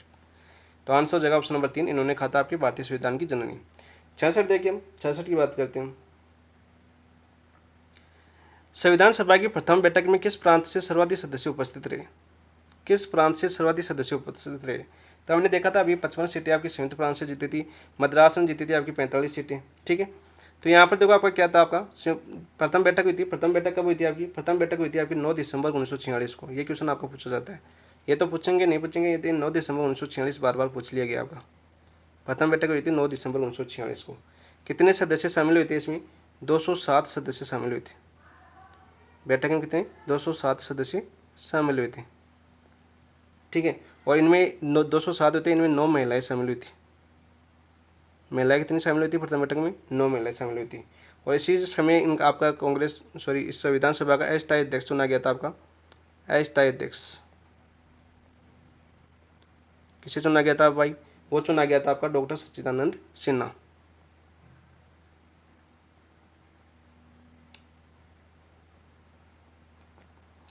Speaker 1: तो आंसर हो जाएगा ऑप्शन नंबर 3, इन्होंने कहा था आपके भारतीय संविधान की जननी। 66 देखिए, हम 66 की बात करते हैं। संविधान सभा की प्रथम बैठक में किस प्रांत से सर्वाधिक सदस्य उपस्थित रहे, किस प्रांत से सर्वाधिक सदस्य उपस्थित रहे। तो हमने देखा था अभी 55 सीटें आपकी संयुक्त प्रांत से जीती थी, मद्रास ने जीती थी आपकी 45 सीटें। ठीक है, तो यहाँ पर देखो आपका क्या था, आपका प्रथम बैठक हुई थी। प्रथम बैठक कब हुई थी आपकी, प्रथम बैठक हुई थी आपकी 9 दिसंबर 1946 को। ये क्वेश्चन आपको पूछा जाता है, ये तो पूछेंगे नहीं पूछेंगे, ये 9 दिसंबर 1946 बार बार पूछ लिया गया आपका। प्रथम बैठक हुई थी 9 दिसंबर 1946 को। कितने सदस्य शामिल हुए थे इसमें, 207 सदस्य शामिल हुए थे बैठक में। कितने, 207 सदस्य शामिल हुए थे। ठीक है। और इनमें 207 होते, इनमें 9 महिलाएं शामिल हुई थी। महिलाएं कितनी शामिल हुई थी प्रथम बैठक में? 9 महिलाएं शामिल हुई थी। और इसी समय इनका आपका इस संविधान सभा का अस्थायी अध्यक्ष चुना गया था। आपका अस्थायी अध्यक्ष किसे चुना गया था भाई? वो चुना गया था आपका डॉक्टर सच्चिदानंद सिन्हा।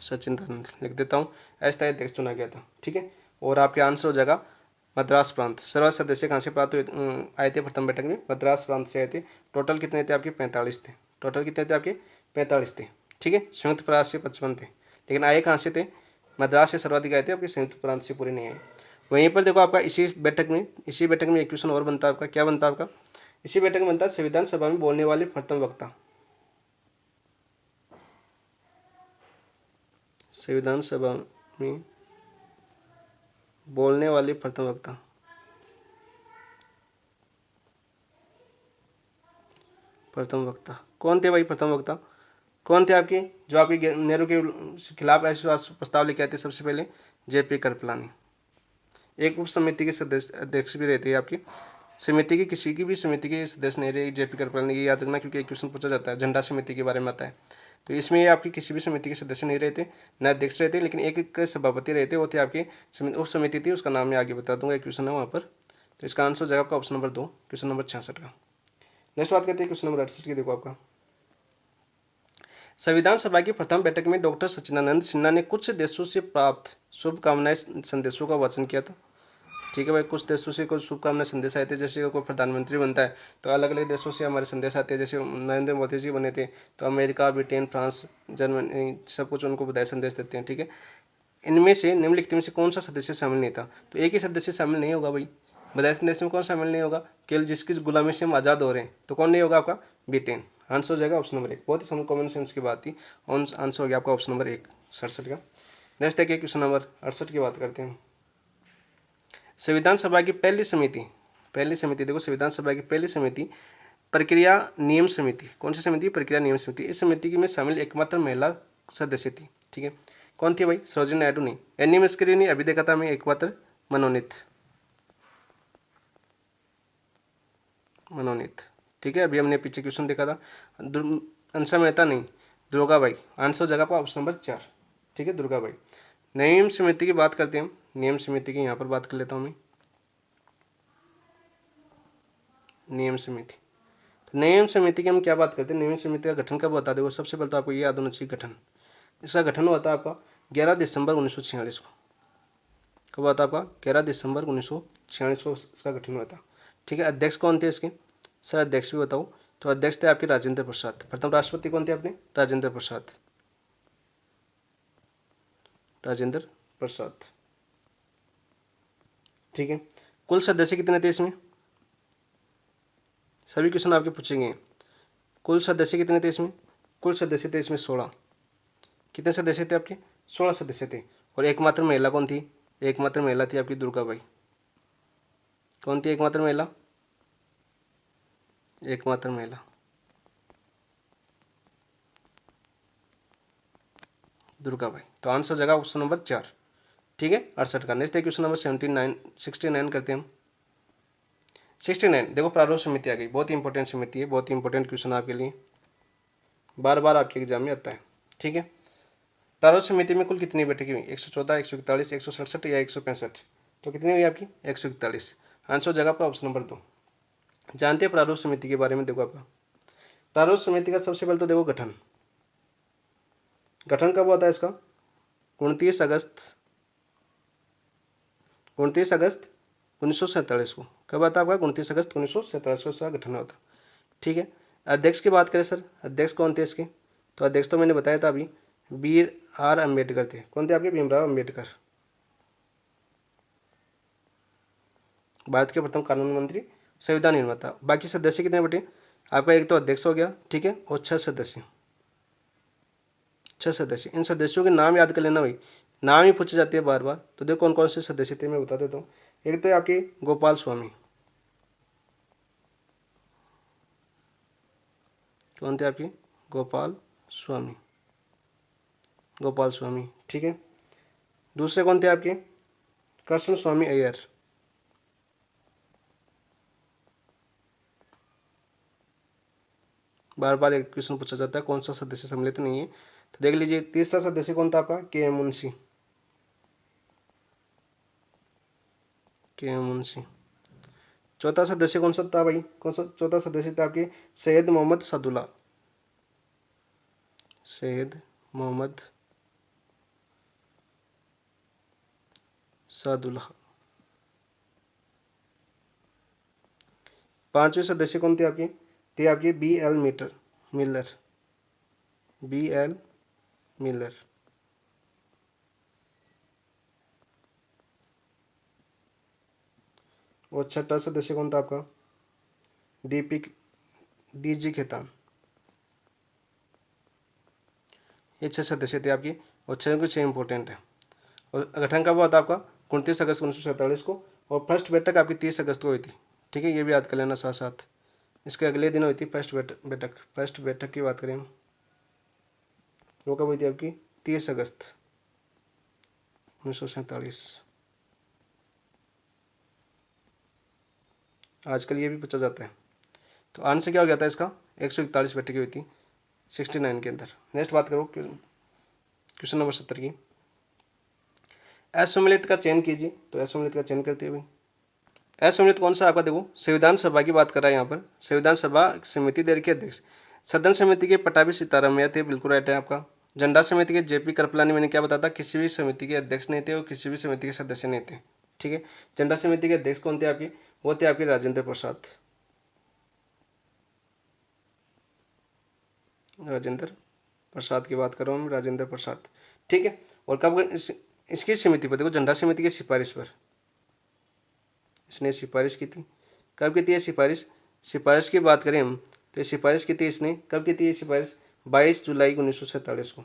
Speaker 1: सच्चिदानंद लिख देता हूँ, अस्थायी अध्यक्ष चुना गया था। ठीक है। और आपके आंसर हो जाएगा मद्रास प्रांत। सर्वाधिक सदस्य कहाँ से प्राप्त आए थे प्रथम बैठक में? मद्रास प्रांत से आए थे। टोटल कितने थे आपके? 45 थे। टोटल कितने थे आपके? 45 थे। ठीक है। संयुक्त प्रांत से 55 थे, लेकिन आए कहाँ से थे? मद्रास से सर्वाधिक आए थे, आपके संयुक्त प्रांत से पूरे नहीं आए। वहीं पर देखो आपका इसी बैठक में एक क्वेश्चन और बनता है आपका। क्या बनता है आपका? इसी बैठक में बनता है संविधान सभा में बोलने वाले प्रथम वक्ता। संविधान सभा में बोलने वाले प्रथम वक्ता। प्रथम वक्ता कौन थे भाई? प्रथम वक्ता कौन थे आपके, जो आपके नेहरू के खिलाफ ऐसे प्रस्ताव लेके आए थे? सबसे पहले जेपी कृपलानी। एक उप समिति के सदस्य अध्यक्ष भी रहते हैं आपकी समिति की, किसी की भी समिति के सदस्य नहीं रहे जेपी कृपलानी की, याद रखना, क्योंकि एक क्वेश्चन पूछा जाता है झंडा समिति के बारे में आता है। तो इसमें ये आपकी किसी भी समिति के सदस्य नहीं रहते, न अध्यक्ष रहते, लेकिन एक सभापति रहते, वो थे आपके उप समिति थी, उसका नाम मैं आगे बता दूंगा, एक क्वेश्चन है वहाँ पर। तो इसका आंसर हो जाएगा आपका ऑप्शन नंबर 2, क्वेश्चन नंबर 66 का। नेक्स्ट बात करते हैं क्वेश्चन नंबर 68 की। देखो आपका संविधान सभा की प्रथम बैठक में डॉक्टर सच्चिदानंद सिन्हा ने कुछ देशों से प्राप्त शुभकामनाएं संदेशों का वाचन किया था। ठीक है भाई, कुछ देशों से कुछ शुभकामनाएं संदेश आए थे। जैसे कोई प्रधानमंत्री बनता है तो अलग अलग देशों से हमारे संदेश आते हैं। जैसे नरेंद्र मोदी जी बने थे तो अमेरिका, ब्रिटेन, फ्रांस, जर्मनी, सब कुछ उनको बधाई संदेश देते हैं। ठीक है। इनमें से निम्नलिखित में से कौन सा सदस्य शामिल नहीं था? तो एक ही सदस्य शामिल नहीं होगा भाई। बधाई संदेश में कौन शामिल नहीं होगा? केवल जिसकी गुलामी से हम आज़ाद हो रहे हैं, तो कौन नहीं होगा? आपका ब्रिटेन। आंसर हो जाएगा ऑप्शन नंबर 1। बहुत ही कॉमन सेंस की बात थी। आंसर हो गया आपका ऑप्शन नंबर 1, 67 का। नेक्स्ट है क्वेश्चन नंबर 68 की बात करते हैं। संविधान सभा की पहली समिति देखो, संविधान सभा की पहली समिति प्रक्रिया नियम समिति। कौन सी समिति? प्रक्रिया नियम समिति। इस समिति में शामिल एकमात्र महिला सदस्य थी। ठीक है। कौन थी भाई? सरोजिनी नायडू नहीं, एनी मिस्त्री नहीं, अभी देखा था मैं, एकमात्र मनोनीत। ठीक है। अभी हमने पीछे क्वेश्चन देखा था। अंसा मेहता नहीं, दुर्गा बाई। आंसर जगह पर ऑप्शन नंबर 4। ठीक है, दुर्गा बाई। नियम समिति की बात करते हैं हम। नियम समिति की यहाँ पर बात कर लेता हूँ मैं। नियम समिति, तो नियम समिति की हम क्या बात करते हैं? नियम समिति का गठन कब होता है? देखो, सबसे पहले तो आपको ये याद होना चाहिए गठन। इसका गठन हुआ था आपका 11 दिसंबर 1946 को। कब हुआ था आपका? 11 दिसंबर 1946 को इसका गठन हुआ था। ठीक है। अध्यक्ष कौन थे इसके? सर अध्यक्ष भी बताओ। तो अध्यक्ष थे आपके राजेंद्र प्रसाद। प्रथम राष्ट्रपति कौन थे अपने? राजेंद्र प्रसाद। राजेंद्र प्रसाद। ठीक है। कुल सदस्य कितने थे इसमें? सभी क्वेश्चन आपके पूछेंगे। कुल सदस्य कितने थे इसमें? कुल सदस्य थे इसमें 16। कितने सदस्य थे आपके? 16 सदस्य थे। और एकमात्र महिला कौन थी? एकमात्र महिला थी आपकी दुर्गा बाई। कौन थी एकमात्र महिला? एकमात्र महिला दुर्गा बाई। तो आंसर जगह ऑप्शन नंबर 4। ठीक है, 68 का। नेक्स्ट है क्वेश्चन नंबर 69 करते हैं हम। 69 देखो, प्रारूप समिति आ गई। बहुत ही इंपॉर्टेंट समिति है, बहुत ही इंपॉर्टेंट क्वेश्चन आपके लिए, बार बार आपके एग्जाम में आता है। ठीक है। प्रारूप समिति में कुल कितनी बैठकें हुई? 114, 141, 167 या 165? तो कितनी हुई आपकी? 141। आंसर जगह आपका ऑप्शन नंबर 2। जानते हैं प्रारूप समिति के बारे में? देखो आपका प्रारूप समिति का सबसे पहले तो देखो गठन कब हुआ था इसका? 29 अगस्त 1947 को। कब आता आपका? 29 अगस्त 1947 को इसका गठन हुआ था। ठीक है। अध्यक्ष की बात करें सर, अध्यक्ष कौन थे इसके? तो अध्यक्ष तो मैंने बताया था अभी, BR अम्बेडकर थे। कौन थे आपके? भीमराव अम्बेडकर, भारत के प्रथम कानून मंत्री, संविधान निर्माता। बाकी सदस्य कितने बटे? आपका एक तो अध्यक्ष हो गया, ठीक है, और 6 सदस्य। इन सदस्यों के नाम याद कर लेना भाई, नाम ही पूछे जाते हैं बार बार। तो देखो कौन कौन से सदस्य थे, मैं बता देता हूँ। एक तो है आपके गोपाल स्वामी। कौन थे आपके? गोपाल स्वामी। ठीक है। दूसरे कौन थे आपके? कृष्ण स्वामी अय्यर। बार बार एक क्वेश्चन पूछा जाता है कौन सा सदस्य सम्मिलित नहीं है, तो देख लीजिए तीसरा सदस्य कौन था आपका, के एम मुंशी। के एम मुंशी। चौथा सदस्य कौन सा था भाई, कौन सा चौथा सदस्य था आपके, सैयद मोहम्मद सादुल्ला। सैयद मोहम्मद सादुल्ला। पांचवें सदस्य कौन थे आपके B L Miller. B L Miller. और छठा सदस्य कौन था आपका, डी जी खेतान। ये छह सदस्य थे आपकी, और छः के छः इंपॉर्टेंट है। और गठन कब हुआ था आपका, 29 अगस्त 1947 को, और फर्स्ट बैठक आपकी 30 अगस्त को हुई थी। ठीक है, ये भी याद कर लेना साथ साथ। इसके अगले दिन हुई थी फर्स्ट बैठक की बात करें हम, वो कब हुई थी आपकी, 30 अगस्त 1947। आजकल ये भी पूछा जाता है। तो आंसर क्या हो गया था इसका, 141 बैठकें हुई थी 69 के अंदर। नेक्स्ट बात करो क्वेश्चन नंबर 70 की। असम्मिलित का चयन कीजिए, तो असम्मिलित का चयन करते हैं भाई। असम्मिलित कौन सा आपका, देखो संविधान सभा की बात कर रहा है यहाँ पर, संविधान सभा समिति देर के अध्यक्ष। सदन समिति के पटाभी सीतारामैया थे, बिल्कुल राइट है आपका। झंडा समिति के जेपी कृपलानी, मैंने क्या बताया था, किसी भी समिति के अध्यक्ष नहीं थे और किसी भी समिति के सदस्य नहीं थे। ठीक है, झंडा समिति के अध्यक्ष कौन थे आपके, वो थे आपके राजेंद्र प्रसाद। राजेंद्र प्रसाद की बात कर रहा हूँ, राजेंद्र प्रसाद। ठीक है, और कब इसकी समिति पर, देखो झंडा समिति की सिफारिश पर इसने सिफारिश की थी। कब की थी ये सिफारिश, सिफारिश की बात करें हम तो ये सिफारिश की थी इसने, कब की थी ये सिफारिश, 22 जुलाई 1947 को।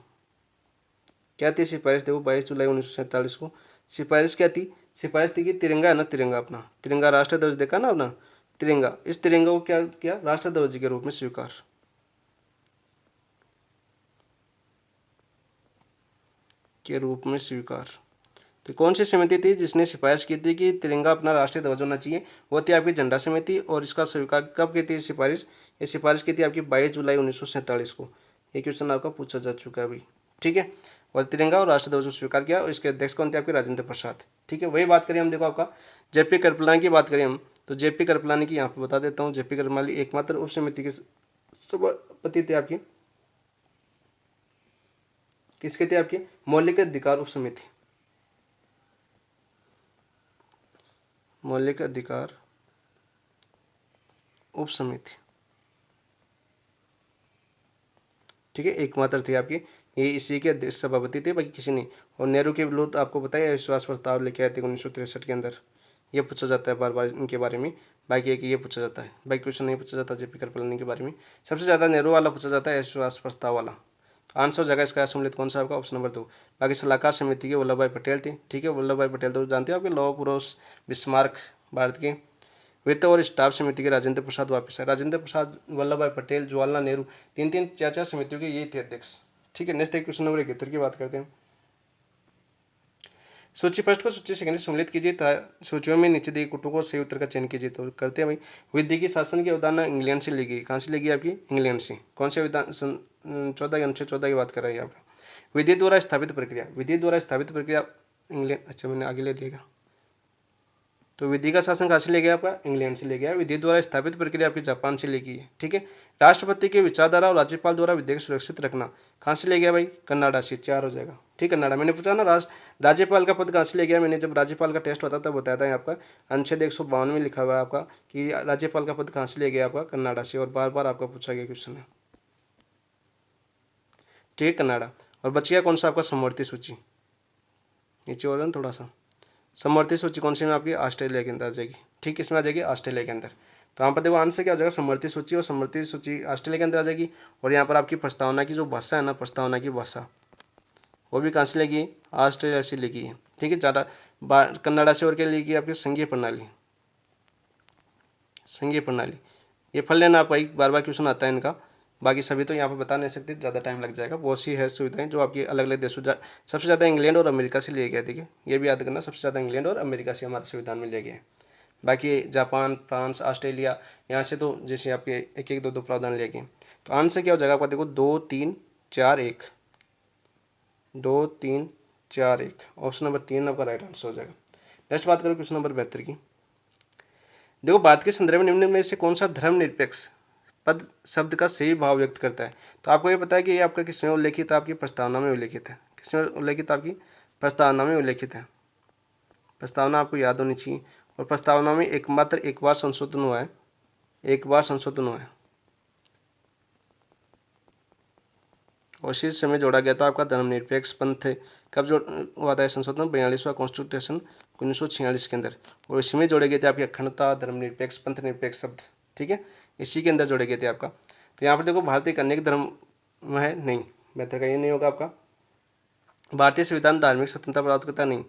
Speaker 1: क्या थी सिफारिश, देखो 22 जुलाई 1947 को सिफारिश क्या थी, सिफारिश थी कि तिरंगा है ना, तिरंगा अपना तिरंगा राष्ट्र ध्वज देखा ना अपना तिरंगा, इस तिरंगा को क्या किया, राष्ट्र ध्वज के रूप में स्वीकार तो कौन सी समिति थी जिसने सिफारिश की थी कि तिरंगा अपना राष्ट्रीय ध्वज होना चाहिए, वो थी आपकी झंडा समिति। और इसका स्वीकार कब की थी सिफारिश, ये सिफारिश की थी आपकी 22 जुलाई 1947 को। ये क्वेश्चन आपका पूछा जा चुका है अभी। ठीक है, और तिरंगा और राष्ट्रीय ध्वज को स्वीकार किया, और इसके अध्यक्ष कौन थे आपके, राजेंद्र प्रसाद। ठीक है, वही बात करें हम, देखो आपका जेपी कृपलानी की बात करें हम, तो जेपी कृपलानी की यहाँ पर बता देता हूँ। जेपी कृपलानी एकमात्र उप समिति के सभापति थे आपकी, किसके थे आपकी, मौलिक अधिकार उप समिति। मौलिक अधिकार उप समिति। ठीक है, एकमात्र थी आपकी, ये इसी के अध्यक्ष सभापति थे, बाकी किसी नहीं। और नेहरू के विरुद्ध आपको पता है विश्वास प्रस्ताव लेके आए थे 1963 के अंदर। ये पूछा जाता है बार बार इनके बारे में, बाकी एक ये पूछा जाता है, बाकी क्वेश्चन नहीं पूछा जाता जेपी कृपलानी के बारे में। सबसे ज़्यादा नेहरू वाला पूछा जाता है, विश्वास प्रस्ताव वाला। तो आंसर हो जाएगा इसका सम्मिलित कौन सा आपका, ऑप्शन नंबर 2। बाकी सलाहकार समिति के वल्लभ भाई पटेल थे। ठीक है, वल्लभ भाई पटेल तो जानते हो आपके लौह पुरुष, बिस्मार्क, भारत के। वित्त और स्टाफ समिति के राजेंद्र प्रसाद वापस है, राजेंद्र प्रसाद, वल्लभ भाई पटेल, जवाहरलाल नेहरू, तीन चार समितियों के ये थे अध्यक्ष। ठीक है, नेक्स्ट क्वेश्चन नंबर 71 की बात करते हैं। सूची फर्स्ट को सूची सेकंड सम्मिलित कीजिए, सूचियों में नीचे दिए कुटुंबों को सही उत्तर का चयन कीजिए। तो करते हैं भाई। विधि की शासन की अवधारणा इंग्लैंड से ली गई, कहाँ से ली गई आपकी, इंग्लैंड से। कौन से विधान 14 अनुच्छेद 14 की बात कर रही है आपका। विधि द्वारा स्थापित प्रक्रिया इंग्लैंड, अच्छा मैंने आगे ले लिएगा। तो विधि का शासन कहाँ से ले गया आपका, इंग्लैंड से ले गया। विधि द्वारा स्थापित प्रक्रिया आपकी जापान से ले गई है। ठीक है, राष्ट्रपति की विचारधारा और राज्यपाल द्वारा विधेयक सुरक्षित रखना कहाँ से ले गया भाई, कनाडा से। 4 हो जाएगा। ठीक है, कनाडा। मैंने पूछा ना राज्यपाल का पद कहाँ से ले गया, मैंने जब राज्यपाल का टेस्ट होता था बताया था आपका अनुच्छेद 152 में लिखा हुआ है आपका कि राज्यपाल का पद कहाँ से ले गया आपका, कनाडा से। और बार बार आपका पूछा गया क्वेश्चन है। ठीक है, कनाडा। और बच गया कौन सा आपका, समवर्ती सूची। नीचे और थोड़ा सा, समवर्ती सूची कौन सी में आपकी, ऑस्ट्रेलिया के अंदर आ जाएगी। ठीक, इसमें आ जाएगी ऑस्ट्रेलिया के अंदर। तो यहाँ पर देखो आंसर क्या हो जाएगा, समवर्ती सूची, और समवर्ती सूची ऑस्ट्रेलिया के अंदर आ जाएगी। और यहाँ पर आपकी प्रस्तावना की जो भाषा है ना, प्रस्तावना की भाषा वो भी कहाँ से लेगी, ऑस्ट्रेलिया से लेगी है। ठीक है, ज़्यादा कन्नाडा से और क्या लेगी आपकी, संघीय प्रणाली। संघीय प्रणाली ये फल लेना आप, बार बार क्वेश्चन आता है इनका। बाकी सभी तो यहाँ पर बता नहीं सकते, ज़्यादा टाइम लग जाएगा। बहुत सी है सुविधाएं जो आपकी अलग अलग देशों सबसे ज़्यादा इंग्लैंड और अमेरिका से लिए गए, ठीक है, ये भी याद करना, सबसे ज़्यादा इंग्लैंड और अमेरिका से हमारे संविधान में लिए गए। बाकी जापान, फ्रांस, ऑस्ट्रेलिया, यहाँ से तो जैसे आपके एक एक दो दो प्रावधान लिए गए। तो आंसर क्या हो जाएगा आपका, देखो 2 3 4 1, 2 3 4 1, ऑप्शन नंबर 3 आपका राइट आंसर हो जाएगा। नेक्स्ट बात करो क्वेश्चन नंबर 72 की। देखो भारत के संदर्भ में निम्न में से कौन सा धर्मनिरपेक्ष पद शब्द का सही भाव व्यक्त करता है। तो आपको ये पता है कि ये आपका किसमें उल्लेखित है, आपकी प्रस्तावना में उल्लेखित है। किसमें उल्लेखित, आपकी प्रस्तावना में उल्लेखित है। प्रस्तावना आपको याद होनी चाहिए, और प्रस्तावना में एकमात्र एक बार संशोधन हुआ है, एक बार संशोधन हुआ है, और इसी समय जोड़ा गया था आपका धर्मनिरपेक्ष पंथ। कब जो हुआ था संशोधन, 42वां कॉन्स्टिट्यूशन 1946 के अंदर, और इसमें जोड़े गए थे आपकी अखंडता, धर्मनिरपेक्ष, पंथ निरपेक्ष शब्द, ठीक है, इसी के अंदर जोड़े गए थे आपका। तो यहाँ पर देखो भारत एक अनेक धर्म में है, नहीं, बेहतर का ये नहीं होगा आपका। भारतीय संविधान धार्मिक स्वतंत्रता प्राप्त करता नहीं,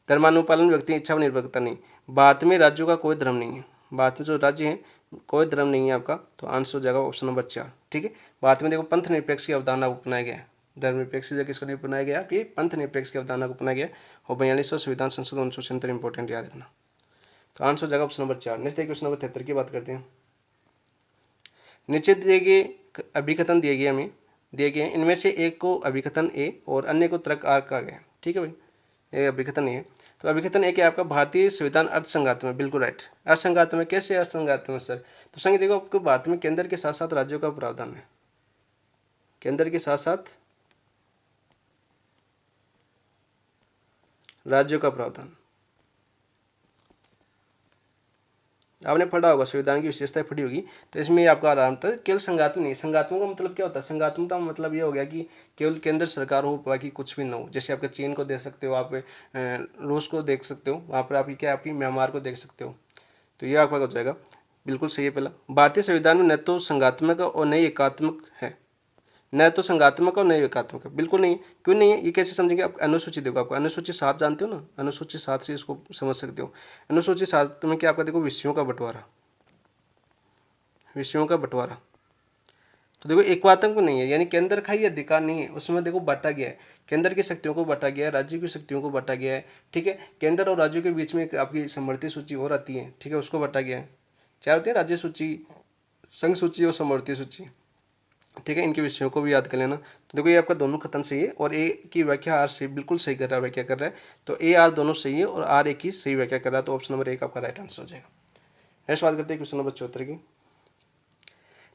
Speaker 1: धर्मानुपालन व्यक्ति इच्छा पर निर्भर करता नहीं, भारत में राज्यों का कोई धर्म नहीं है, भारत में जो राज्य हैं कोई धर्म नहीं है आपका। तो आंसर हो जाएगा ऑप्शन नंबर 4, ठीक है। भारत में देखो पंथ निरपेक्ष की अवधारणा को अपनाया गया है, धर्म निरपेक्ष की जगह किसको नहीं अपनाया गया, कि पंथ निरपेक्ष की अवधारणा को अपनाया गया, और 42वां संविधान संशोधन 1976 इंपॉर्टेंट याद रखना। तो आंसर हो जाएगा option number 4। Next question number 73 की बात करते हैं। नीचे दिए गए अभिकथन दिए गए हमें, दिए गए इनमें से एक को अभिकथन ए और अन्य को तर्क आर कहा गया, ठीक है भाई, ये अभिकथन ए है। तो अभिकथन ए क्या आपका, भारतीय संविधान अर्थसंघात्मक है, बिल्कुल राइट। अर्थसंघात्मक कैसे अर्थसंघात्मक सर, तो संग देखो आपको भारत में केंद्र के साथ साथ राज्यों का प्रावधान है, केंद्र के साथ साथ राज्यों का प्रावधान। आपने पढ़ा होगा, संविधान की विशेषताएं पढ़ी होगी, तो इसमें आपका आराम था, केवल संघात्मक नहीं। संघात्मक का मतलब क्या होता है, संघात्मक का मतलब ये हो गया कि केवल केंद्र सरकार हो, बाकी कुछ भी ना हो। जैसे आपके चीन को देख सकते हो, आप रूस को देख सकते हो, वहाँ पर आपकी क्या, आपकी म्यांमार को देख सकते हो। तो ये आपका हो जाएगा, बिल्कुल सही है पहला। भारतीय संविधान में न तो संघात्मक और न ही एकात्मक है, न तो संघात्मक और न ही एकात्मक है, बिल्कुल नहीं। क्यों नहीं है, ये कैसे समझेंगे आप, अनुसूची देखो, आपको अनुसूची 7 जानते हो ना, अनुसूची 7 से इसको समझ सकते हो। अनुसूची 7 में क्या आपका देखो, विषयों का बंटवारा, विषयों का बंटवारा। तो देखो एकात्मक नहीं है, यानी केंद्र का ही अधिकार नहीं है, उसमें देखो बांटा गया है, केंद्र की शक्तियों को बांटा गया है, राज्य की शक्तियों को बांटा गया है, ठीक है। केंद्र और राज्यों के बीच में एक आपकी समवर्ती सूची और आती है, ठीक है, उसको बांटा गया है। क्या होती है, राज्य सूची, संघ सूची और समवर्ती सूची, ठीक है। इनके विषयों को भी याद कर लेना। तो देखो ये आपका दोनों कथन सही है, और ए की व्याख्या आर सही, बिल्कुल सही कर रहा है, व्याख्या कर रहा है। तो ए आर दोनों सही है, और आर ए की सही व्याख्या कर रहा है। तो ऑप्शन नंबर 1 आपका राइट आंसर हो जाएगा। नेक्स्ट बात करते हैं क्वेश्चन नंबर 74 की।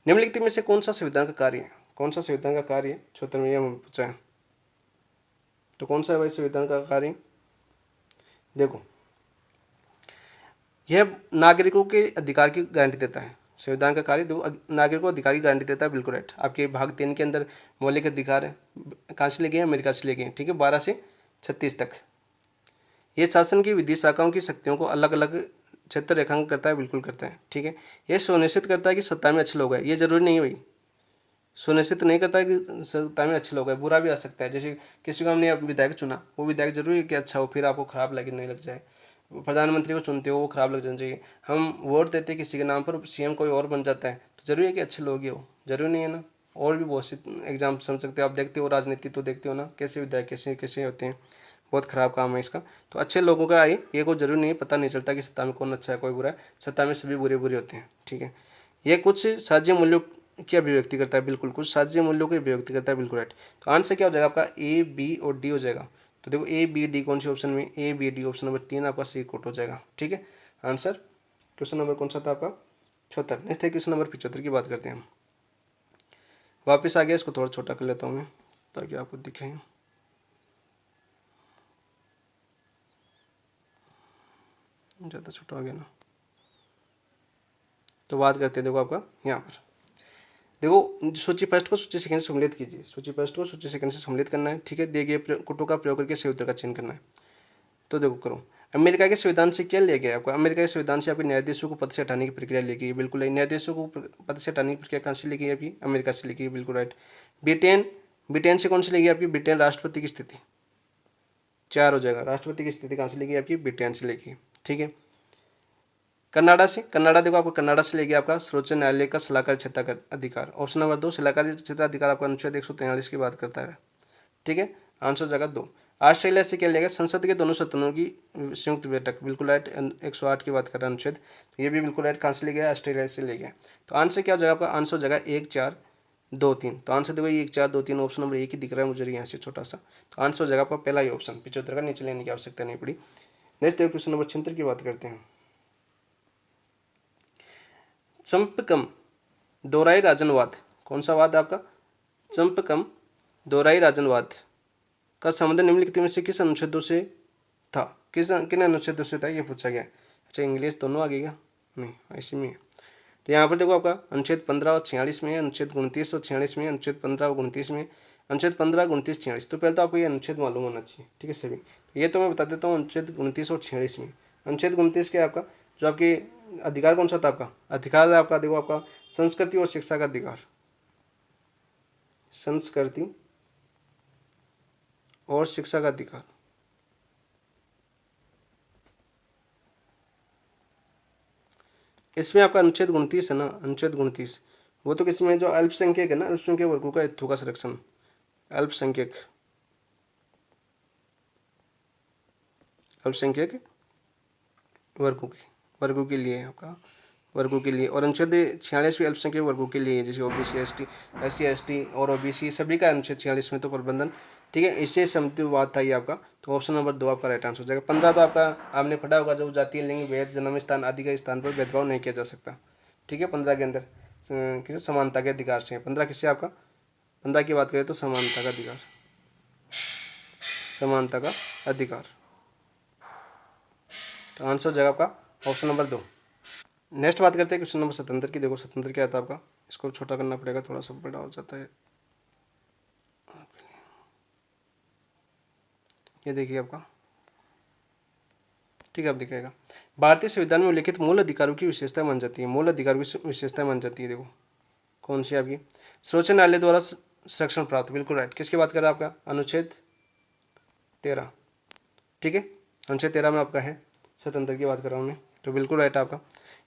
Speaker 1: निम्नलिखित में से कौन सा संविधान का कार्य है, कौन सा संविधान का कार्य है, 74 में हमें पूछा है। तो कौन सा है भाई संविधान का कार्य, देखो यह नागरिकों के अधिकार की गारंटी देता है। संविधान का कार्य देखो, नागरिकों को अधिकार की गारंटी देता है, बिल्कुल राइट। आपके भाग 3 के अंदर मौलिक अधिकार है, कहाँ से ले गए, अमेरिका से ले गए, ठीक है, 12 से 36 तक। ये शासन की विधि शाखाओं की शक्तियों को अलग अलग क्षेत्र रेखांकन करता है, बिल्कुल करता है, ठीक है। ये सुनिश्चित करता है कि सत्ता में अच्छे लोग हैं, ये जरूरी नहीं है भाई, सुनिश्चित नहीं करता है कि सत्ता में अच्छे लोग हैं, बुरा भी आ सकता है। जैसे किसी को हमने विधायक चुना, वो विधायक जरूरी है कि अच्छा हो, फिर आपको खराब लगे नहीं लग जाए। प्रधानमंत्री को चुनते हो, वो खराब लग जाना चाहिए। हम वोट देते किसी के नाम पर, सीएम कोई और बन जाता है, तो जरूरी है कि अच्छे लोग ही हो, जरूरी नहीं है ना। और भी बहुत सी एग्जाम समझ सकते हो, आप देखते हो राजनीति तो देखते हो ना, कैसे विधायक कैसे कैसे होते हैं, बहुत खराब काम है इसका। तो अच्छे लोगों का आए, ये कोई जरूरी नहीं है, पता नहीं चलता कि सत्ता में कौन अच्छा है कोई बुरा है, सत्ता में सभी बुरे बुरे होते हैं, ठीक है। ये कुछ साझे मूल्यों की अभिव्यक्ति करता है, बिल्कुल, कुछ साझे मूल्यों की अभिव्यक्ति करता है, बिल्कुल राइट। तो आंसर क्या हो जाएगा आपका, ए बी और डी हो जाएगा। तो देखो ए बी डी कौन से ऑप्शन में, A B D, option number 3 आपका सी कोट हो जाएगा, ठीक है। आंसर क्वेश्चन नंबर कौन सा था आपका, 74। नेक्स्ट है क्वेश्चन नंबर 75 की बात करते हैं हम। वापस आ गया, इसको थोड़ा छोटा कर लेता हूँ मैं ताकि आपको दिखे, ज़्यादा छोटा हो गया ना। तो बात करते हैं, देखो आपका यहाँ पर देखो सूची फर्स्ट को सूची सेकंड से सम्मिलित कीजिए, सूची फर्स्ट को सूची सेकंड से सम्मिलित करना है, ठीक है। दिए गए कुटों का प्रयोग करके सही उत्तर का चयन करना है। तो देखो करो, अमेरिका के संविधान से क्या लिया गया आपको, अमेरिका के संविधान से आपके न्यायाधीशों को पद से हटाने की प्रक्रिया ली गई, बिल्कुल नहीं। न्यायाधीशों को पद से हटाने की प्रक्रिया कहाँ से ली गई आपकी, अमेरिका से ली गई, बिल्कुल राइट। ब्रिटेन, ब्रिटेन से कौन सी ली गई आपकी, ब्रिटेन राष्ट्रपति की स्थिति, 4 हो जाएगा। राष्ट्रपति की स्थिति कहाँ से ली गई आपकी, ब्रिटेन से ली गई, ठीक है। कन्नाडा देखो आपको कन्नाडा से लेके आपका सर्वोच्च न्यायालय का सलाहकारी क्षेत्र अधिकार। ऑप्शन नंबर 2 सलाहकारी क्षेत्र अधिकार आपका अनुच्छेद 143 की बात करता है। ठीक है, आंसर हो जाएगा 2। ऑस्ट्रेलिया से क्या लेगा, संसद के दोनों सदनों की संयुक्त बैठक, बिल्कुल राइट। 108 की बात कर रहा है अनुच्छेद, तो ये भी बिल्कुल राइट। कहाँ से ले गया, ऑस्ट्रेलिया से ले गया। तो आंसर क्या हो जाएगा आपका, आंसर हो जाएगा 1 4 2 3। तो आंसर देखो 1 4 2 3, ऑप्शन नंबर 1 ही दिख रहा है मुझे यहाँ से छोटा सा। तो आंसर हो जाएगा आपका पहला ही ऑप्शन, 75 का नीचे लेने की आवश्यकता नहीं पड़ी। नेक्स्ट देखो क्वेश्चन नंबर 76 की बात करते हैं। चंपकम दोहराई राजनवाद, कौन सा वाद आपका, चंपकम दोहराई राजनवाद का संबंध निम्नलिखित में से किस अनुच्छेदों से था, किन अनुच्छेदों से था, ये पूछा गया। अच्छा, इंग्लिश दोनों आ गई क्या, नहीं ऐसे में है। तो यहाँ पर देखो आपका अनुच्छेद 15 और 46 में, अनुच्छेद 29 और 46 में, अनुच्छेद 15 और 29 में, अनुच्छेद 15, 29, 46। तो पहले तो आपको ये अनुच्छेद मालूम होना चाहिए, ठीक है सभी। तो ये तो मैं बता देता हूँ अनुच्छेद 29 और 46 में। अनुच्छेद 29 क्या है आपका, जो आपके अधिकार कौन सा था आपका, अधिकार है आपका देखो आपका संस्कृति और शिक्षा का अधिकार, संस्कृति और शिक्षा का अधिकार। इसमें आपका अनुच्छेद 29 है ना, अनुच्छेद 29 वो तो किसमें, जो अल्पसंख्यक है ना, अल्पसंख्यक वर्गों का हितों का संरक्षण, अल्पसंख्यक वर्गों के लिए आपका, वर्गों के लिए। और अनुच्छेद 46 भी अल्पसंख्यक वर्गों के लिए, जैसे ओबीसी, SC ST और OBC सभी का अनुच्छेद 46 में तो प्रबंधन, ठीक है। इससे समतिवाद था ये आपका। तो ऑप्शन नंबर 2 आपका राइट आंसर हो जाएगा। 15 तो आपका आपने पढ़ा होगा, जो जातीय लिंग भेद जन्म स्थान आदि के स्थान पर भेदभाव नहीं किया जा सकता, ठीक है। 15 के अंदर किसी समानता के अधिकार से, 15 किससे आपका, 15 की बात करें तो समानता का अधिकार, समानता का अधिकार। तो आंसर हो जाएगा आपका ऑप्शन नंबर 2। नेक्स्ट बात करते हैं क्वेश्चन नंबर 77 की। देखो 77 क्या आता है आपका, इसको छोटा करना पड़ेगा, थोड़ा सा बड़ा हो जाता है। ये देखिए आपका, ठीक है, आप दिखेगा। भारतीय संविधान में उल्लिखित मूल अधिकारों की विशेषता मान जाती है, मूल अधिकारों की विशेषता मान जाती है। देखो कौन सी आपकी, सर्वोच्च न्यायालय द्वारा संरक्षण प्राप्त, बिल्कुल राइट। किसकी बात कर रहा है आपका, अनुच्छेद 13, ठीक है। अनुच्छेद 13 में आपका है, स्वतंत्र की बात कर रहा हूँ मैं, तो बिल्कुल राइट आपका।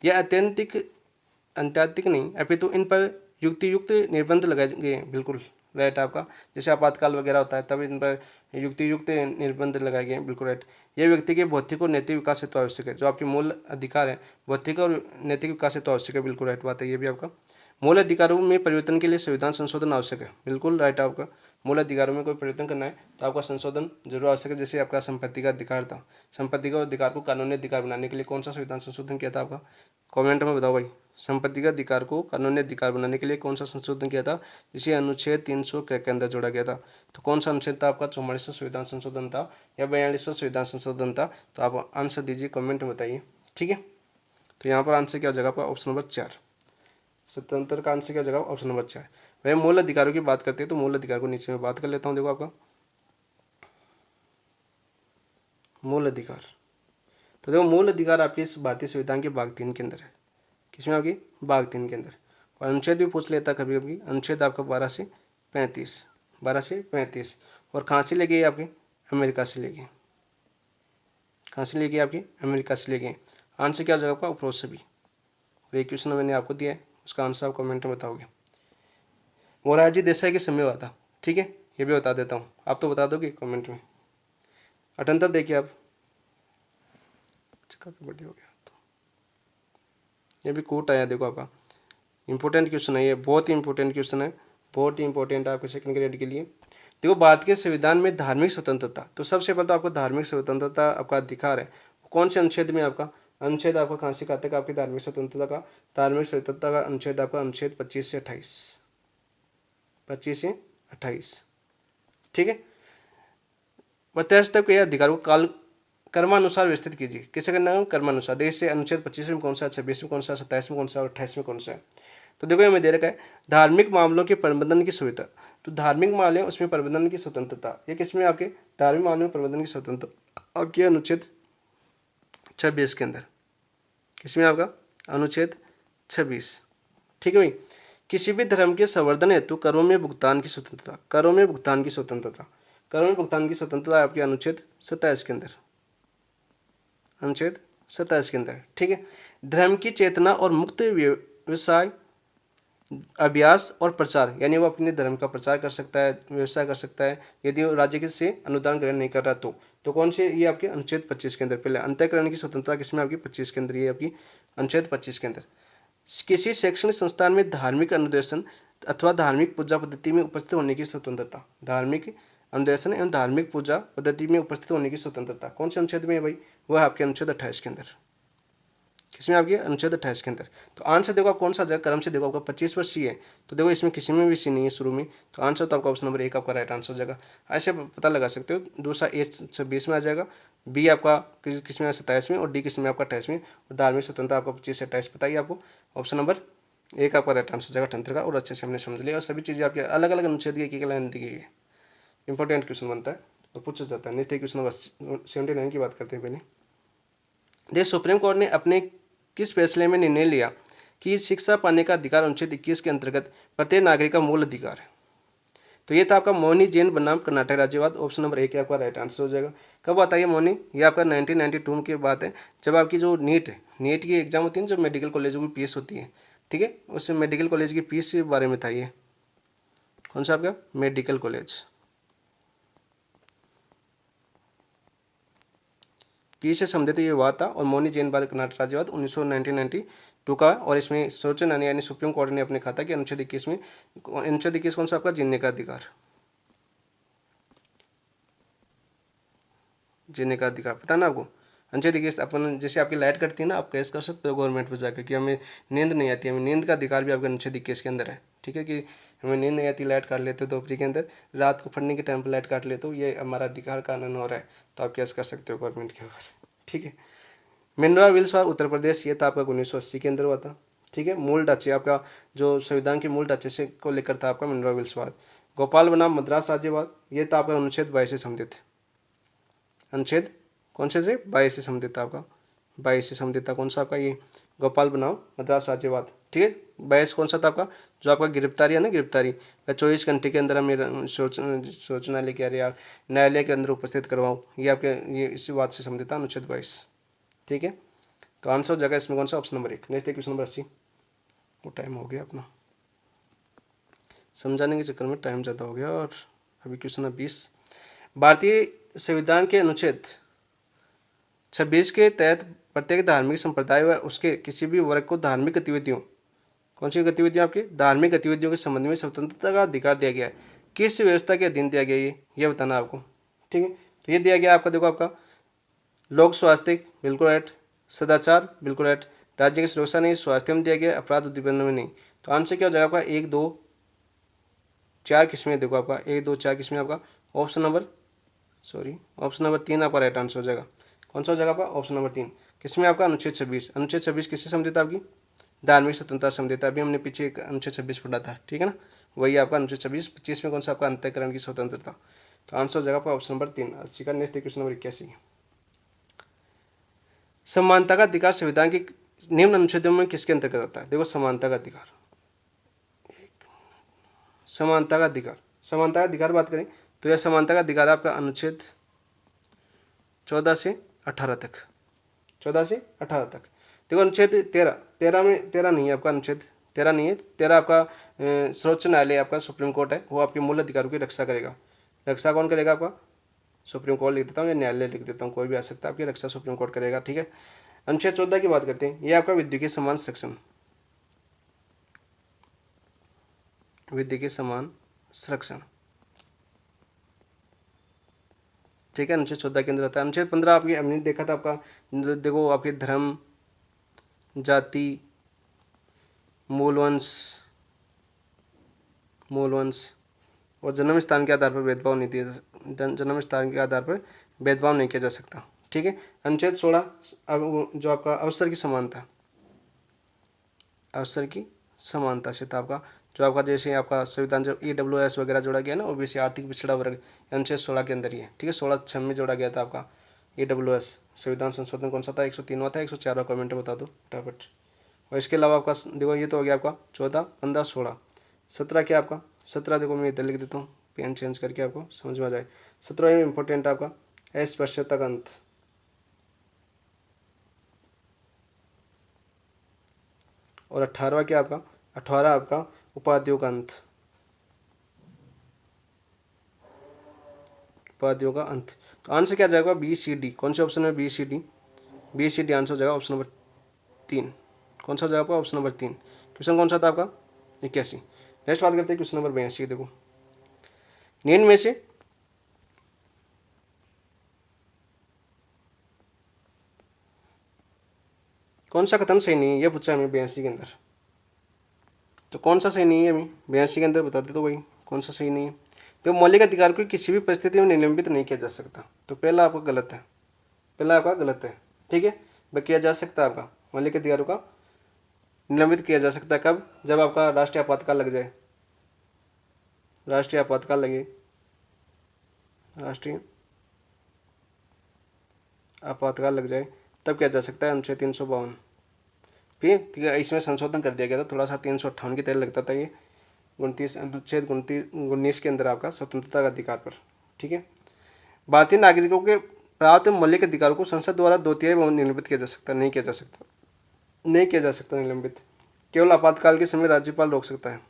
Speaker 1: यह अत्यंतिक नहीं अपितु इन पर युक्तियुक्त निर्बंध लगाए गए, बिल्कुल राइट आपका। जैसे आपातकाल वगैरह होता है तब इन पर युक्तियुक्त निर्बंध लगाए गए हैं, बिल्कुल राइट। यह व्यक्ति के भौतिक और नैतिक विकास हेतु आवश्यक है, जो आपकी मूल अधिकार है भौतिक और नैतिक विकास हेतु आवश्यक है, बिल्कुल राइट बात है ये भी आपका। मूल अधिकारों में परिवर्तन के लिए संविधान संशोधन आवश्यक है, बिल्कुल राइट आपका। मूल अधिकारों में कोई परिवर्तन करना है तो आपका संशोधन जरूर आवश्यक है। जैसे आपका संपत्ति का अधिकार था, संपत्ति का अधिकार को कानूनी अधिकार बनाने के लिए कौन सा संविधान संशोधन किया था आपका, कमेंट में बताओ भाई। संपत्ति का अधिकार को कानूनी अधिकार बनाने के लिए कौन सा संशोधन किया था, जिसे अनुच्छेद 300 के अंदर जोड़ा गया था। तो कौन सा अनुच्छेद था आपका, 44वां संविधान संशोधन था या 42वां संविधान संशोधन था। तो आप आंसर दीजिए, कमेंट में बताइए, ठीक है। तो यहाँ पर आंसर क्या हो जाएगा आपका, ऑप्शन नंबर 4। 77 का आंसर क्या हो जाएगा, ऑप्शन नंबर 4। वह मूल अधिकारों की बात करते हैं तो मूल अधिकार को नीचे में बात कर लेता हूँ। देखो आपका मूल अधिकार, तो देखो मूल अधिकार आपके इस भारतीय संविधान के भाग 3 के अंदर है। किसमें आपकी, भाग 3 के अंदर। और अनुच्छेद भी पूछ लेता कभी कभी, अनुच्छेद आपका 12 से 35, 12 से 35। और कहाँ से लेके आपके, अमेरिका से लेके, कहाँ से लेके आपकी, अमेरिका से लेके। आंसर क्या हो जाएगा आपका, उपरोक्त से भी। और एक क्वेश्चन मैंने आपको दिया है, उसका आंसर आप कमेंट में बताओगे। मोरारजी देसाई के समय हुआ था, ठीक है, ये भी बता देता हूँ, आप तो बता दोगे कमेंट में। 78 देखिए आप, काफ़ी बढ़िया हो गया। तो ये भी कोट आया, देखो आपका इंपॉर्टेंट क्वेश्चन है ये, बहुत ही इंपॉर्टेंट क्वेश्चन है, बहुत ही इंपॉर्टेंट है आपके सेकंड ग्रेड के लिए। देखो भारत के संविधान में धार्मिक स्वतंत्रता, तो सबसे पहले तो आपको धार्मिक स्वतंत्रता आपका अधिकार है, कौन से अनुच्छेद में आपका, अनुच्छेद आपका कहाँ से कहाँ तक आपकी धार्मिक स्वतंत्रता का, धार्मिक स्वतंत्रता का अनुच्छेद आपका अनुच्छेद 25 से 28, 25 से 28, ठीक है। प्रत्याश तक यह अधिकार को काल कर्मानुसार व्यवस्थित कीजिए, कैसे करना है, कर्मानुसार। जैसे अनुच्छेद 25 में कौन सा, 26 में कौन सा, 27 में कौन सा और 28 में कौन सा है। तो देखो हमें दे रखा है धार्मिक मामलों के प्रबंधन की सुविधा, तो धार्मिक मामले उसमें प्रबंधन की स्वतंत्रता, ये किसमें आपके, धार्मिक मामलों में प्रबंधन की स्वतंत्रता आपके अनुच्छेद 26 के अंदर, किसमें आपका अनुच्छेद 26, ठीक है भाई। किसी भी धर्म के संवर्धन हेतु करों में भुगतान की स्वतंत्रता, करों में भुगतान की स्वतंत्रता, करों में भुगतान की स्वतंत्रता आपके अनुच्छेद 27 के अंदर, अनुच्छेद 27 के अंदर, ठीक है। धर्म की चेतना और मुक्त व्यवसाय, अभ्यास और प्रचार, यानी वो अपने धर्म का प्रचार कर सकता है, व्यवसाय कर सकता है, यदि वो राज्य से अनुदान ग्रहण नहीं कर रहा तो कौन से, ये आपके अनुच्छेद 25 के अंदर। पहले अंतःकरण की स्वतंत्रता किसमें आपकी 25 के अंदर, ये आपकी अनुच्छेद 25 के अंदर। किसी शैक्षणिक संस्थान में धार्मिक अनुदेशन अथवा धार्मिक पूजा पद्धति में उपस्थित होने की स्वतंत्रता, धार्मिक अनुदेशन एवं धार्मिक पूजा पद्धति में उपस्थित होने की स्वतंत्रता कौन से अनुच्छेद में है भाई, वह है आपके अनुच्छेद 28 के अंदर। किसमें आपके अनुच्छेद 28 के अंदर। तो आंसर देखो आप कौन सा क्रम से, देखो आपका 25 पर सी है, तो देखो इसमें किसी में भी सी नहीं है शुरू में, तो आंसर तो आपका ऑप्शन नंबर 1 आपका राइट आंसर हो जाएगा। ऐसे पता लगा सकते हो। दूसरा ए 26 में आ जाएगा, बी आपका किस में 27 में, और डी किस में आपका 28 में, और धार्मिक स्वतंत्रता आपका 25 से 28 बताइए आपको। ऑप्शन नंबर 1 आपका राइट आंसर हो जाएगा तंत्र का। और अच्छे से हमने समझ लिया, और सभी चीज़ें आपके अलग अलग अनुच्छेद की एक लाइन दी गई है। इंपॉर्टेंट क्वेश्चन बनता है और पूछा जाता है। नेक्स्ट क्वेश्चन नंबर 79 की बात करते हैं। पहले देखिए, सुप्रीम कोर्ट ने अपने किस फैसले में निर्णय लिया कि शिक्षा पाने का अधिकार अनुच्छेद 21 के अंतर्गत प्रत्येक नागरिक का मूल अधिकार है। तो ये था आपका मोहनी जैन बनाम कर्नाटक राज्यवाद। ऑप्शन नंबर 1 आपका राइट आंसर हो जाएगा। कब आता है मोहनी, ये आपका 1992 की बात है, जब आपकी जो नीट की एग्जाम होती है, जब मेडिकल कॉलेजों की फीस होती है, ठीक है, उस मेडिकल कॉलेज की फीस के बारे में था ये। कौन सा आपका मेडिकल कॉलेज, पी से समझे तो ये हुआ था। और मोहनी जैन बाद कर्नाटक राज्यवाद 1992 का। और इसमें सर्वोच्च न्यायालय यानी सुप्रीम कोर्ट ने अपने कहा था कि अनुच्छेद 21 में, अनुच्छेद 21 कौन सा आपका, जीने का अधिकार, जीने का अधिकार पता ना आपको। अनुच्छेद 21 अपन जैसे आपकी लाइट कटती है ना, आप केस कर सकते हो गवर्नमेंट पर जाकर कि हमें नींद नहीं आती, हमें नींद का अधिकार भी आपके अनुच्छेद 21 के अंदर है, ठीक है, कि हमें नींद नहीं आती, लाइट काट लेते हो दोपहर के अंदर, रात को पढ़ने के टाइम पर लाइट काट लेते हो, ये हमारा अधिकार कानून हो रहा है, तो आप केस कर सकते हो गवर्नमेंट के ऊपर, ठीक है। मिनरवा विल्स उत्तर प्रदेश, ये था आपका 1980 के अंदर हुआ था, ठीक है। मूल ढांचे आपका जो संविधान के मूल ढांचे से को लेकर था आपका मिनरवा विल्स। गोपाल बनाम मद्रास राज्यवाद, ये था आपका अनुच्छेद 22 से संबंधित। अनुच्छेद कौन से 22 से संबंधित था आपका, 22 से संबंधित था कौन सा आपका, ये गोपाल बनाम मद्रास राज्यवाद, ठीक है। 22 कौन सा था आपका, जो आपका गिरफ्तारी है ना, गिरफ्तारी 24 घंटे के अंदर हमें सूचना लेके आ रही है, न्यायालय के अंदर उपस्थित करवाओ, ये आपके ये इसी बात से संबंधित था अनुच्छेद 22, ठीक है। तो आंसर हो जाएगा इसमें कौन सा, option number 1। Next question number 80। वो टाइम हो गया अपना, समझाने के चक्कर में टाइम ज़्यादा हो गया। और अभी क्वेश्चन नंबर 20। भारतीय संविधान के अनुच्छेद 26 के तहत प्रत्येक धार्मिक संप्रदाय व उसके किसी भी वर्ग को धार्मिक गतिविधियों, कौन सी गतिविधियाँ आपकी, धार्मिक गतिविधियों के संबंध में स्वतंत्रता का अधिकार दिया गया है। किस व्यवस्था के अधीन दिया गया ये बताना आपको, ठीक है। तो ये दिया गया आपका, देखो आपका लोक स्वास्थ्य बिल्कुल राइट, सदाचार बिल्कुल राइट, राज्य की सुरक्षा नहीं, स्वास्थ्य में दिया गया, अपराध उद्दीपन में नहीं। तो आंसर क्या हो जाएगा आपका, 1 2 4 किस्में, देखो आपका 1 2 4 किस्में आपका ऑप्शन नंबर 3 आपका राइट आंसर हो जाएगा। कौन सा हो जाएगा आपका, ऑप्शन नंबर 3। किसमें आपका, अनुच्छेद 26। अनुच्छेद 26 किससे संबंधित है आपकी, धार्मिक स्वतंत्रता संबंधित है। अभी हमने पीछे एक अनुच्छेद 26 पढ़ा था, ठीक है ना, वही आपका अनुच्छेद 26। 25 में कौन सा आपका, अंतःकरण की स्वतंत्रता। तो आंसर हो जाएगा आपका ऑप्शन नंबर 3। 80 का नेक्स्ट क्वेश्चन नंबर 81। समानता का अधिकार संविधान के निम्न अनुच्छेदों में किसके अंतर्गत आता है। देखो समानता का अधिकार, समानता का अधिकार, समानता का अधिकार बात करें तो यह समानता का अधिकार आपका अनुच्छेद 14 से 18 तक, 14 से 18 तक। देखो अनुच्छेद 13 में 13 नहीं है आपका, अनुच्छेद 13 नहीं है। 13 आपका सर्वोच्च न्यायालय आपका सुप्रीम कोर्ट है, वो आपके मूल अधिकारों की रक्षा करेगा। रक्षा कौन करेगा आपका, सुप्रीम कोर्ट लिख देता हूँ या न्यायालय लिख देता हूँ, कोई भी आ सकता है, आपकी रक्षा सुप्रीम कोर्ट करेगा, ठीक है। अनुच्छेद 14 की बात करते हैं, ये आपका विद्युत समान संरक्षण, विद्युत समान संरक्षण, ठीक है, अनुच्छेद 14 के अंदर आता है। अनुच्छेद 15 आपकी हमने देखा था आपका, देखो आपके धर्म, जाति, मूलवंश और जन्म स्थान के आधार पर भेदभाव नहीं दिया, जन्म स्थान के आधार पर भेदभाव नहीं किया जा सकता, ठीक है। अनुच्छेद 16 अब जो आपका अवसर की समानता, अवसर की समानता से था आपका, जो आपका जैसे आपका संविधान जो EWS वगैरह जोड़ा गया ना, ओबीसी आर्थिक पिछड़ा वर्ग, अनुच्छेद 16 के अंदर ही है, ठीक है। 16(6) में जोड़ा गया था आपका EWS। संविधान संशोधन कौन सा था, 103वां था, 104वां कमेंट बता दो फटाफट। और इसके अलावा आपका देखो ये तो हो गया आपका 14, 15, 16। 17 क्या आपका, 17 देखो मैं इधर लिख देता हूँ पेन चेंज करके, आपको समझ में आ जाए। 17 में इंपॉर्टेंट आपका अस्पृश्यता का अंत, और 18वां क्या आपका, 18 आपका उपाधियों का अंत, उपाधियों का अंत। तो आंसर क्या जाएगा, बी सी डी। कौन से ऑप्शन में, B C D, B C D answer हो जाएगा ऑप्शन नंबर 3। कौन सा जाएगा आपका, ऑप्शन नंबर 3। क्वेश्चन कौन सा था आपका, 81। नेक्स्ट बात करते हैं क्वेश्चन नंबर 82। देखो, निम्न में से कौन सा कथन सही नहीं है, ये पूछा हमें 82 के अंदर। तो कौन सा सही नहीं है हमें 82 के अंदर बता दे तो भाई, कौन सा सही नहीं है। तो मौलिक अधिकार को किसी भी परिस्थिति में निलंबित नहीं किया जा सकता। तो पहला आपका गलत है, पहला आपका गलत है, ठीक है। वह किया जा सकता है आपका मौलिक अधिकारों का निलंबित किया जा सकता है कब, जब आपका राष्ट्रीय आपातकाल लग जाए, राष्ट्रीय आपातकाल लगे, राष्ट्रीय आपातकाल लग जाए तब किया जा सकता है। अनुच्छेद 352। फिर ठीक है, इसमें संशोधन कर दिया गया था थोड़ा सा, 358 की तरह लगता था ये, 29 अनुच्छेद 19 के अंदर आपका स्वतंत्रता का अधिकार पर, ठीक है। भारतीय नागरिकों के प्राप्त मौलिक अधिकारों को संसद द्वारा 2/3 बहुमत निलंबित किया जा सकता, नहीं किया जा सकता, नहीं किया जा सकता निलंबित। केवल आपातकाल के समय राज्यपाल रोक सकता है,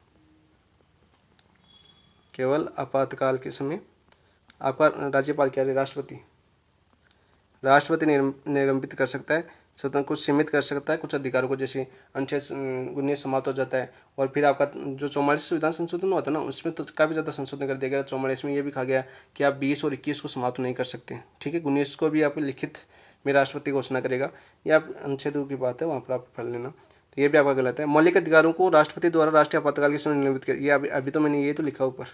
Speaker 1: केवल आपातकाल के समय आपका राज्यपाल क्या है, राष्ट्रपति, राष्ट्रपति निलंबित कर सकता है, स्वतंत्र कुछ सीमित कर सकता है कुछ अधिकारों को, जैसे अनुच्छेद 19 समाप्त हो जाता है। और फिर आपका जो 44 संविधान संशोधन हुआ था ना, उसमें तो काफ़ी ज़्यादा संशोधन कर दिया गया। 44 में ये भी कहा गया कि आप 20 और 21 को समाप्त नहीं कर सकते, ठीक है। 19 को भी आप लिखित में राष्ट्रपति घोषणा करेगा, या आप अनुच्छेद की बात है वहाँ पर आप पढ़ लेना। तो ये भी आपका गलत है। मौलिक अधिकारों को राष्ट्रपति द्वारा राष्ट्रीय आपातकाल के समय निलंबित किया, ये अभी तो मैंने ये तो लिखा ऊपर,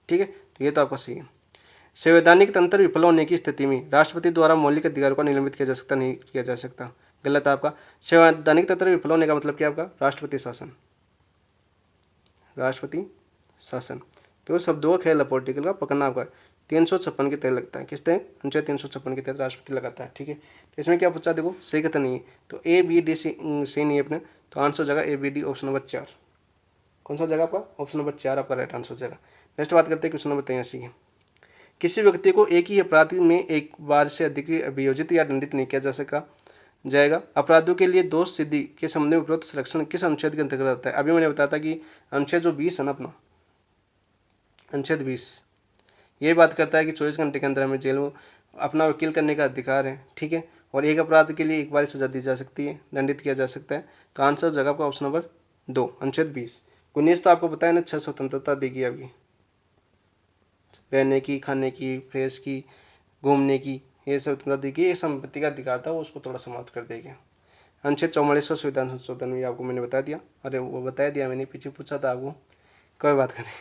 Speaker 1: ठीक है। तो ये तो आपका सही है। संवैधानिक तंत्र विफल होने की स्थिति में राष्ट्रपति द्वारा मौलिक अधिकारों का निलंबित किया जा सकता, नहीं किया जा सकता, गलत है आपका। संवैधानिक तंत्र विफल होने का मतलब क्या आपका, राष्ट्रपति शासन, राष्ट्रपति शासन। तो शब्दों का खेल है पॉलिटिकल का, पकड़ना आपका 356 के तहत लगता है, किस तहत, अनुच्छेद 356 के तहत राष्ट्रपति लगाता है, ठीक है। तो इसमें क्या पूछा, देखो सही कथन नहीं है, तो ए बी डी सी नहीं है अपने, तो आंसर हो जाएगा A B D, option number 4। कौन सा जगह आपका, ऑप्शन नंबर 4 आपका राइट आंसर हो जाएगा। नेक्स्ट बात करते हैं क्वेश्चन नंबर 83 की। किसी व्यक्ति को एक ही अपराध में एक बार से अधिक अभियोजित या दंडित नहीं किया जा सका जाएगा। अपराधों के लिए दोष सिद्धि के संबंध में उपरोक्त संरक्षण किस अनुच्छेद के अंतर्गत आता है। अभी मैंने बताया था कि अनुच्छेद जो 20 है ना अपना, अनुच्छेद 20 ये बात करता है कि 24 घंटे के अंदर हमें जेल में अपना वकील करने का अधिकार है, ठीक है। और एक अपराध के लिए एक बार सजा दी जा सकती है, दंडित किया जा सकता है। तो आंसर जगह का ऑप्शन नंबर 2, अनुच्छेद 20। 19 तो आपको बताया ना, 6 स्वतंत्रता देगी आपकी, रहने की, खाने की, प्रेस की, घूमने की, ये स्वतंत्रता देगी। ये संपत्ति का अधिकार था, वो उसको थोड़ा समाप्त कर देगा। अनुच्छेद 44 संविधान संशोधन भी आपको मैंने बता दिया, अरे वो बता दिया मैंने, पीछे पूछा था आपको, कोई बात करें।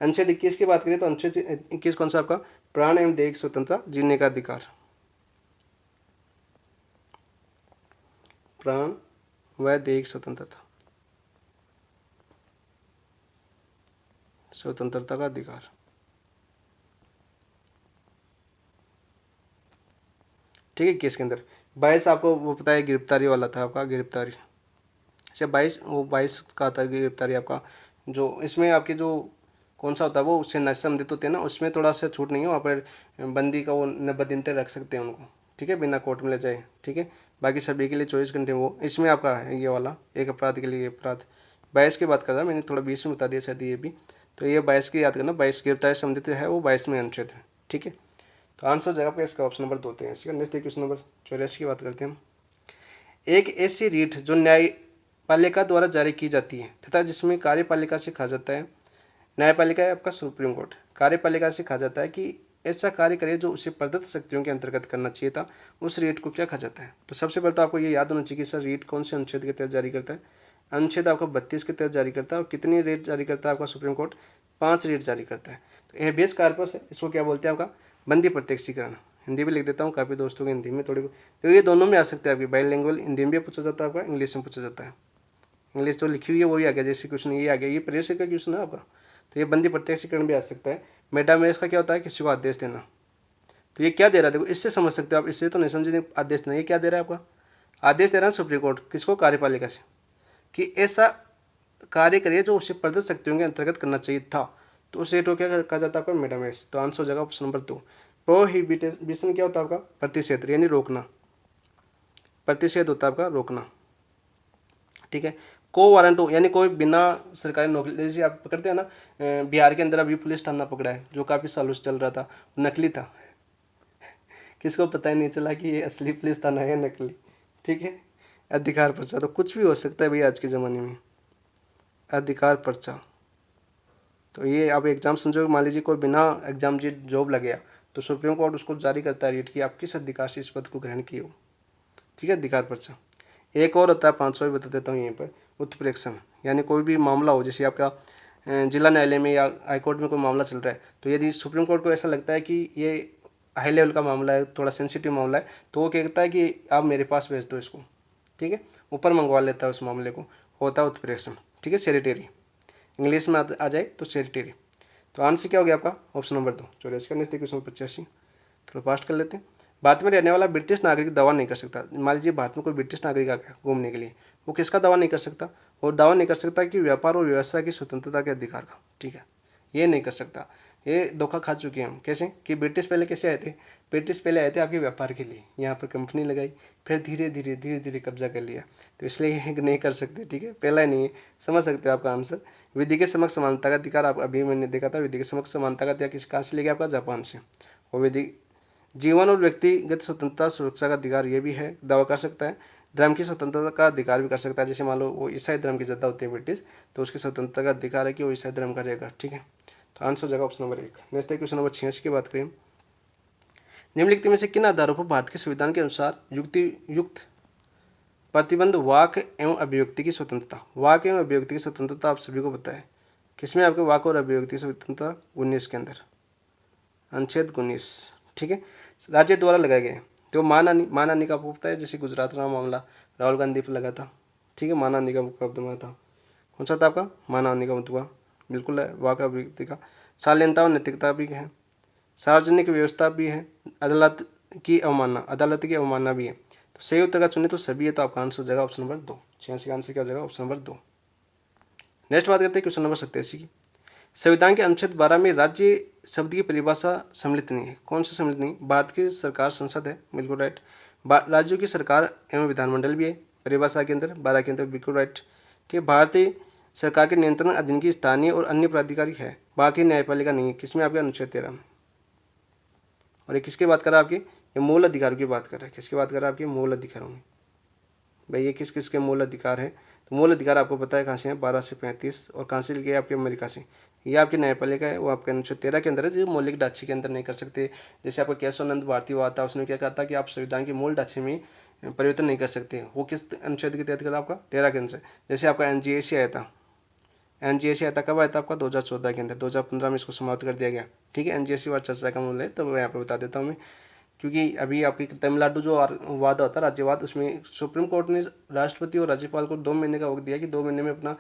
Speaker 1: अनुच्छेद 21 की बात करें तो अनुच्छेद 21 कौन सा आपका, प्राण एवं दैहिक स्वतंत्रता, जीने का अधिकार, प्राण व दैहिक स्वतंत्रता, स्वतंत्रता का अधिकार, ठीक है। केस के अंदर 22 आपको वो पता है गिरफ्तारी वाला था आपका, गिरफ्तारी, अच्छा 22 वो 22 का था गिरफ्तारी आपका। जो इसमें आपके जो कौन सा होता है वो उससे नशे संबंधित होते हैं ना, उसमें थोड़ा सा छूट नहीं है, वहाँ पर बंदी का वो 90 दिन तक रख सकते हैं उनको, ठीक है, बिना कोर्ट में ले जाए, ठीक है। बाकी सभी के लिए 24 घंटे वो, इसमें आपका है ये वाला एक अपराध के लिए अपराध। 22 की बात कर रहा मैंने, थोड़ा 20 में बता दिया शायद ये भी। तो ये 22 की याद करना, 22 गिरफ्तारी संबंधित है वो 22 में अनुच्छेद है, ठीक है। तो आंसर जगह पर इसका ऑप्शन नंबर 2 थे। इसका नेक्स्ट क्वेश्चन नंबर 84 की बात करते हैं हम। एक ऐसी रीट जो न्यायपालिका द्वारा जारी की जाती है तथा जिसमें कार्यपालिका से कहा जाता है, न्यायपालिका है आपका सुप्रीम कोर्ट, कार्यपालिका से कहा जाता है कि ऐसा कार्य करे जो उसे प्रदत्त शक्तियों के अंतर्गत करना चाहिए था, उस रीट को क्या कहा जाता है। तो सबसे पहले तो आपको ये याद होना चाहिए कि सर रीट कौन से अनुच्छेद के तहत जारी करता है। अनुच्छेद आपका 32 के तहत जारी करता है। और कितनी रेट जारी करता है आपका सुप्रीम कोर्ट, 5 रेट जारी करता है। तो यह बेस कार्पस है, इसको क्या बोलते हैं आपका, बंदी प्रत्यक्षीकरण। हिंदी भी लिख देता हूँ, काफ़ी दोस्तों को हिंदी में थोड़ी, तो ये दोनों में आ सकते हैं आपकी, बाइलिंगुअल, हिंदी में भी पूछा जाता है आपका, इंग्लिश में पूछा जाता है। इंग्लिश जो लिखी हुई है वही आ गया, जैसे क्वेश्चन ये आ गया, ये प्रेस का क्वेश्चन है आपका। तो ये बंदी प्रत्यक्षीकरण भी आ सकता है। मेटामेस का क्या होता है, किसी को आदेश देना। तो ये क्या दे रहा है, देखो इससे समझ सकते हो आप, इससे तो नहीं समझे, आदेश देना, ये क्या दे रहा है आपका, आदेश दे रहा है सुप्रीम कोर्ट, किसको, कार्यपालिका से, कि ऐसा कार्य करिए जो उसे प्रदत्त शक्तियों के अंतर्गत करना चाहिए था। तो उस रेट को क्या कहा जाता है आपका, मेटामेस। तो आंसर हो जाएगा ऑप्शन नंबर 2। प्रोहिबिशन क्या होता है आपका, प्रतिषेध, यानी रोकना, प्रतिषेध होता है आपका रोकना, ठीक है। को वारंट हो, यानी कोई बिना सरकारी नौकरी, जैसे आप पकड़ते हैं ना, बिहार के अंदर अभी पुलिस थाना पकड़ा है जो काफ़ी सालों से चल रहा था, नकली था। किसको पता ही नहीं चला कि ये असली पुलिस थाना है नकली, ठीक है। अधिकार पर्चा, तो कुछ भी हो सकता है भैया आज के ज़माने में, अधिकार पर्चा। तो ये आप एग्ज़ाम समझो, मान लीजिए कोई बिना एग्ज़ाम जी जॉब लग गया तो सुप्रीम कोर्ट उसको जारी करता है रीट कि आप किस अधिकार से इस पद को ग्रहण किए हो, ठीक है, अधिकार पर्चा। एक और होता है 500 भी बता देता हूँ यहीं पर, उत्प्रेक्षण, यानी कोई भी मामला हो, जैसे आपका जिला न्यायालय में या हाईकोर्ट में कोई मामला चल रहा है, तो यदि सुप्रीम कोर्ट को ऐसा लगता है कि ये हाई लेवल का मामला है, थोड़ा सेंसिटिव मामला है, तो वो कहता है कि आप मेरे पास भेज दो इसको, ठीक है, ऊपर मंगवा लेता है उस मामले को, होता है उत्प्रेक्षण, ठीक है, सेक्रेटरी, इंग्लिश में आ जाए तो सेक्रेटरी। तो आंसर क्या हो गया आपका ऑप्शन नंबर 2, 84 का नजदीक क्वेश्चन 85। चलो फास्ट कर लेते हैं। भारत में रहने वाला ब्रिटिश नागरिक दावा नहीं कर सकता। मान लीजिए भारत में कोई ब्रिटिश नागरिक आ गया घूमने के लिए, वो किसका दावा नहीं कर सकता, और दावा नहीं कर सकता कि व्यापार और व्यवसाय की स्वतंत्रता के अधिकार का, ठीक है, ये नहीं कर सकता। ये धोखा खा चुके हैं हम, कैसे कि ब्रिटिश पहले कैसे आए थे, ब्रिटिश पहले आए थे आपके व्यापार के लिए, यहाँ पर कंपनी लगाई, फिर धीरे धीरे कब्जा कर लिया, तो इसलिए ये नहीं कर सकते, ठीक है, पहला नहीं है, समझ सकते हो आपका आंसर। विधि के समक्ष समानता का अधिकार, आप अभी मैंने देखा था, विधि के समक्ष समानता का अधिकार कहाँ से ले गया आपका, जापान से। और विधि जीवन और व्यक्तिगत स्वतंत्रता सुरक्षा का अधिकार ये भी है, दावा कर सकता है। धर्म की स्वतंत्रता का अधिकार भी कर सकता है, जैसे मान लो वो ईसाई धर्म की ज़्यादा होती है ब्रिटिश, तो उसकी स्वतंत्रता का अधिकार है कि वो ईसाई धर्म का रहेगा, ठीक है। तो आंसर हो जाएगा ऑप्शन नंबर 1। नेक्स्ट है क्वेश्चन नंबर 86 की बात करें। निम्नलिखित में से किन आधारों पर भारत के संविधान के अनुसार युक्त प्रतिबंध वाक एवं अभिव्यक्ति की स्वतंत्रता, वाक एवं अभिव्यक्ति की स्वतंत्रता आप सभी को पता है, किसमें आपके वाक और अभिव्यक्ति की स्वतंत्रता 19 के अंदर, अनुच्छेद 19, ठीक है, राज्य द्वारा लगाए गए। तो मानहानि का आपको पता है, जैसे गुजरात का मामला राहुल गांधी पर लगा था, ठीक है, मानहानि का मुकदमा था, कौन सा था आपका, मानहानि का मुकदमा, बिल्कुल है, वाक अभिव्यक्ति का। शालीनता और नैतिकता भी है, सार्वजनिक व्यवस्था भी है, अदालत की अवमानना भी है। तो सही उत्तर का चुने तो सभी है, तो आपका आंसर हो जाएगा ऑप्शन नंबर 2। 86 का आंसर क्या हो जाएगा, ऑप्शन नंबर 2। नेक्स्ट बात करते हैं क्वेश्चन नंबर 87 की। संविधान के अनुच्छेद 12 में राज्य शब्द की परिभाषा सम्मिलित नहीं है, कौन सा सम्मिलित नहीं, भारत की सरकार संसद है, बिल्कुल राइट, राज्यों की सरकार एवं विधानमंडल भी है परिभाषा के अंदर 12 के अंदर, बिल्कुल राइट, ठीक है। भारतीय सरकार के नियंत्रण अधीन की स्थानीय और अन्य प्राधिकारी है, भारतीय न्यायपालिका नहीं है, किसमें आपका अनुच्छेद 13 में। और ये किसकी बात कर रहा है आपकी, ये मूल अधिकारों की बात कर रहा है, किसकी बात कर रहा है आपकी, मूल अधिकारों में। भाई ये किस किस के मूल अधिकार है, तो मूल अधिकार आपको पता है कहाँ से है, 12 से 35, और कहाँ से लिए आपके अमेरिका से। ये आपकी न्यायपालिका है, वो आपके अनुच्छेद 13 के अंदर है, जो मौलिक ढांचे के अंदर नहीं कर सकते। जैसे आपका केशवानंद भारती हुआ था, उसने क्या कहा था कि आप संविधान के मूल ढांचे में परिवर्तन नहीं कर सकते, वो किस अनुच्छेद के तहत करा आपका, 13 के अंदर। जैसे आपका NGAC आया था, NGAC आया था कब आया था आपका, 2014 के अंदर, 2015 में इसको समाप्त कर दिया गया, ठीक है। NGAC वाद चर्चा का मूल है, तो मैं यहाँ पर बता देता हूँ मैं, क्योंकि अभी आपकी तमिलनाडु जो वाद होता है राज्यवाद, उसमें सुप्रीम कोर्ट ने राष्ट्रपति और राज्यपाल को 2 महीने का वक्त दिया कि 2 महीने में अपना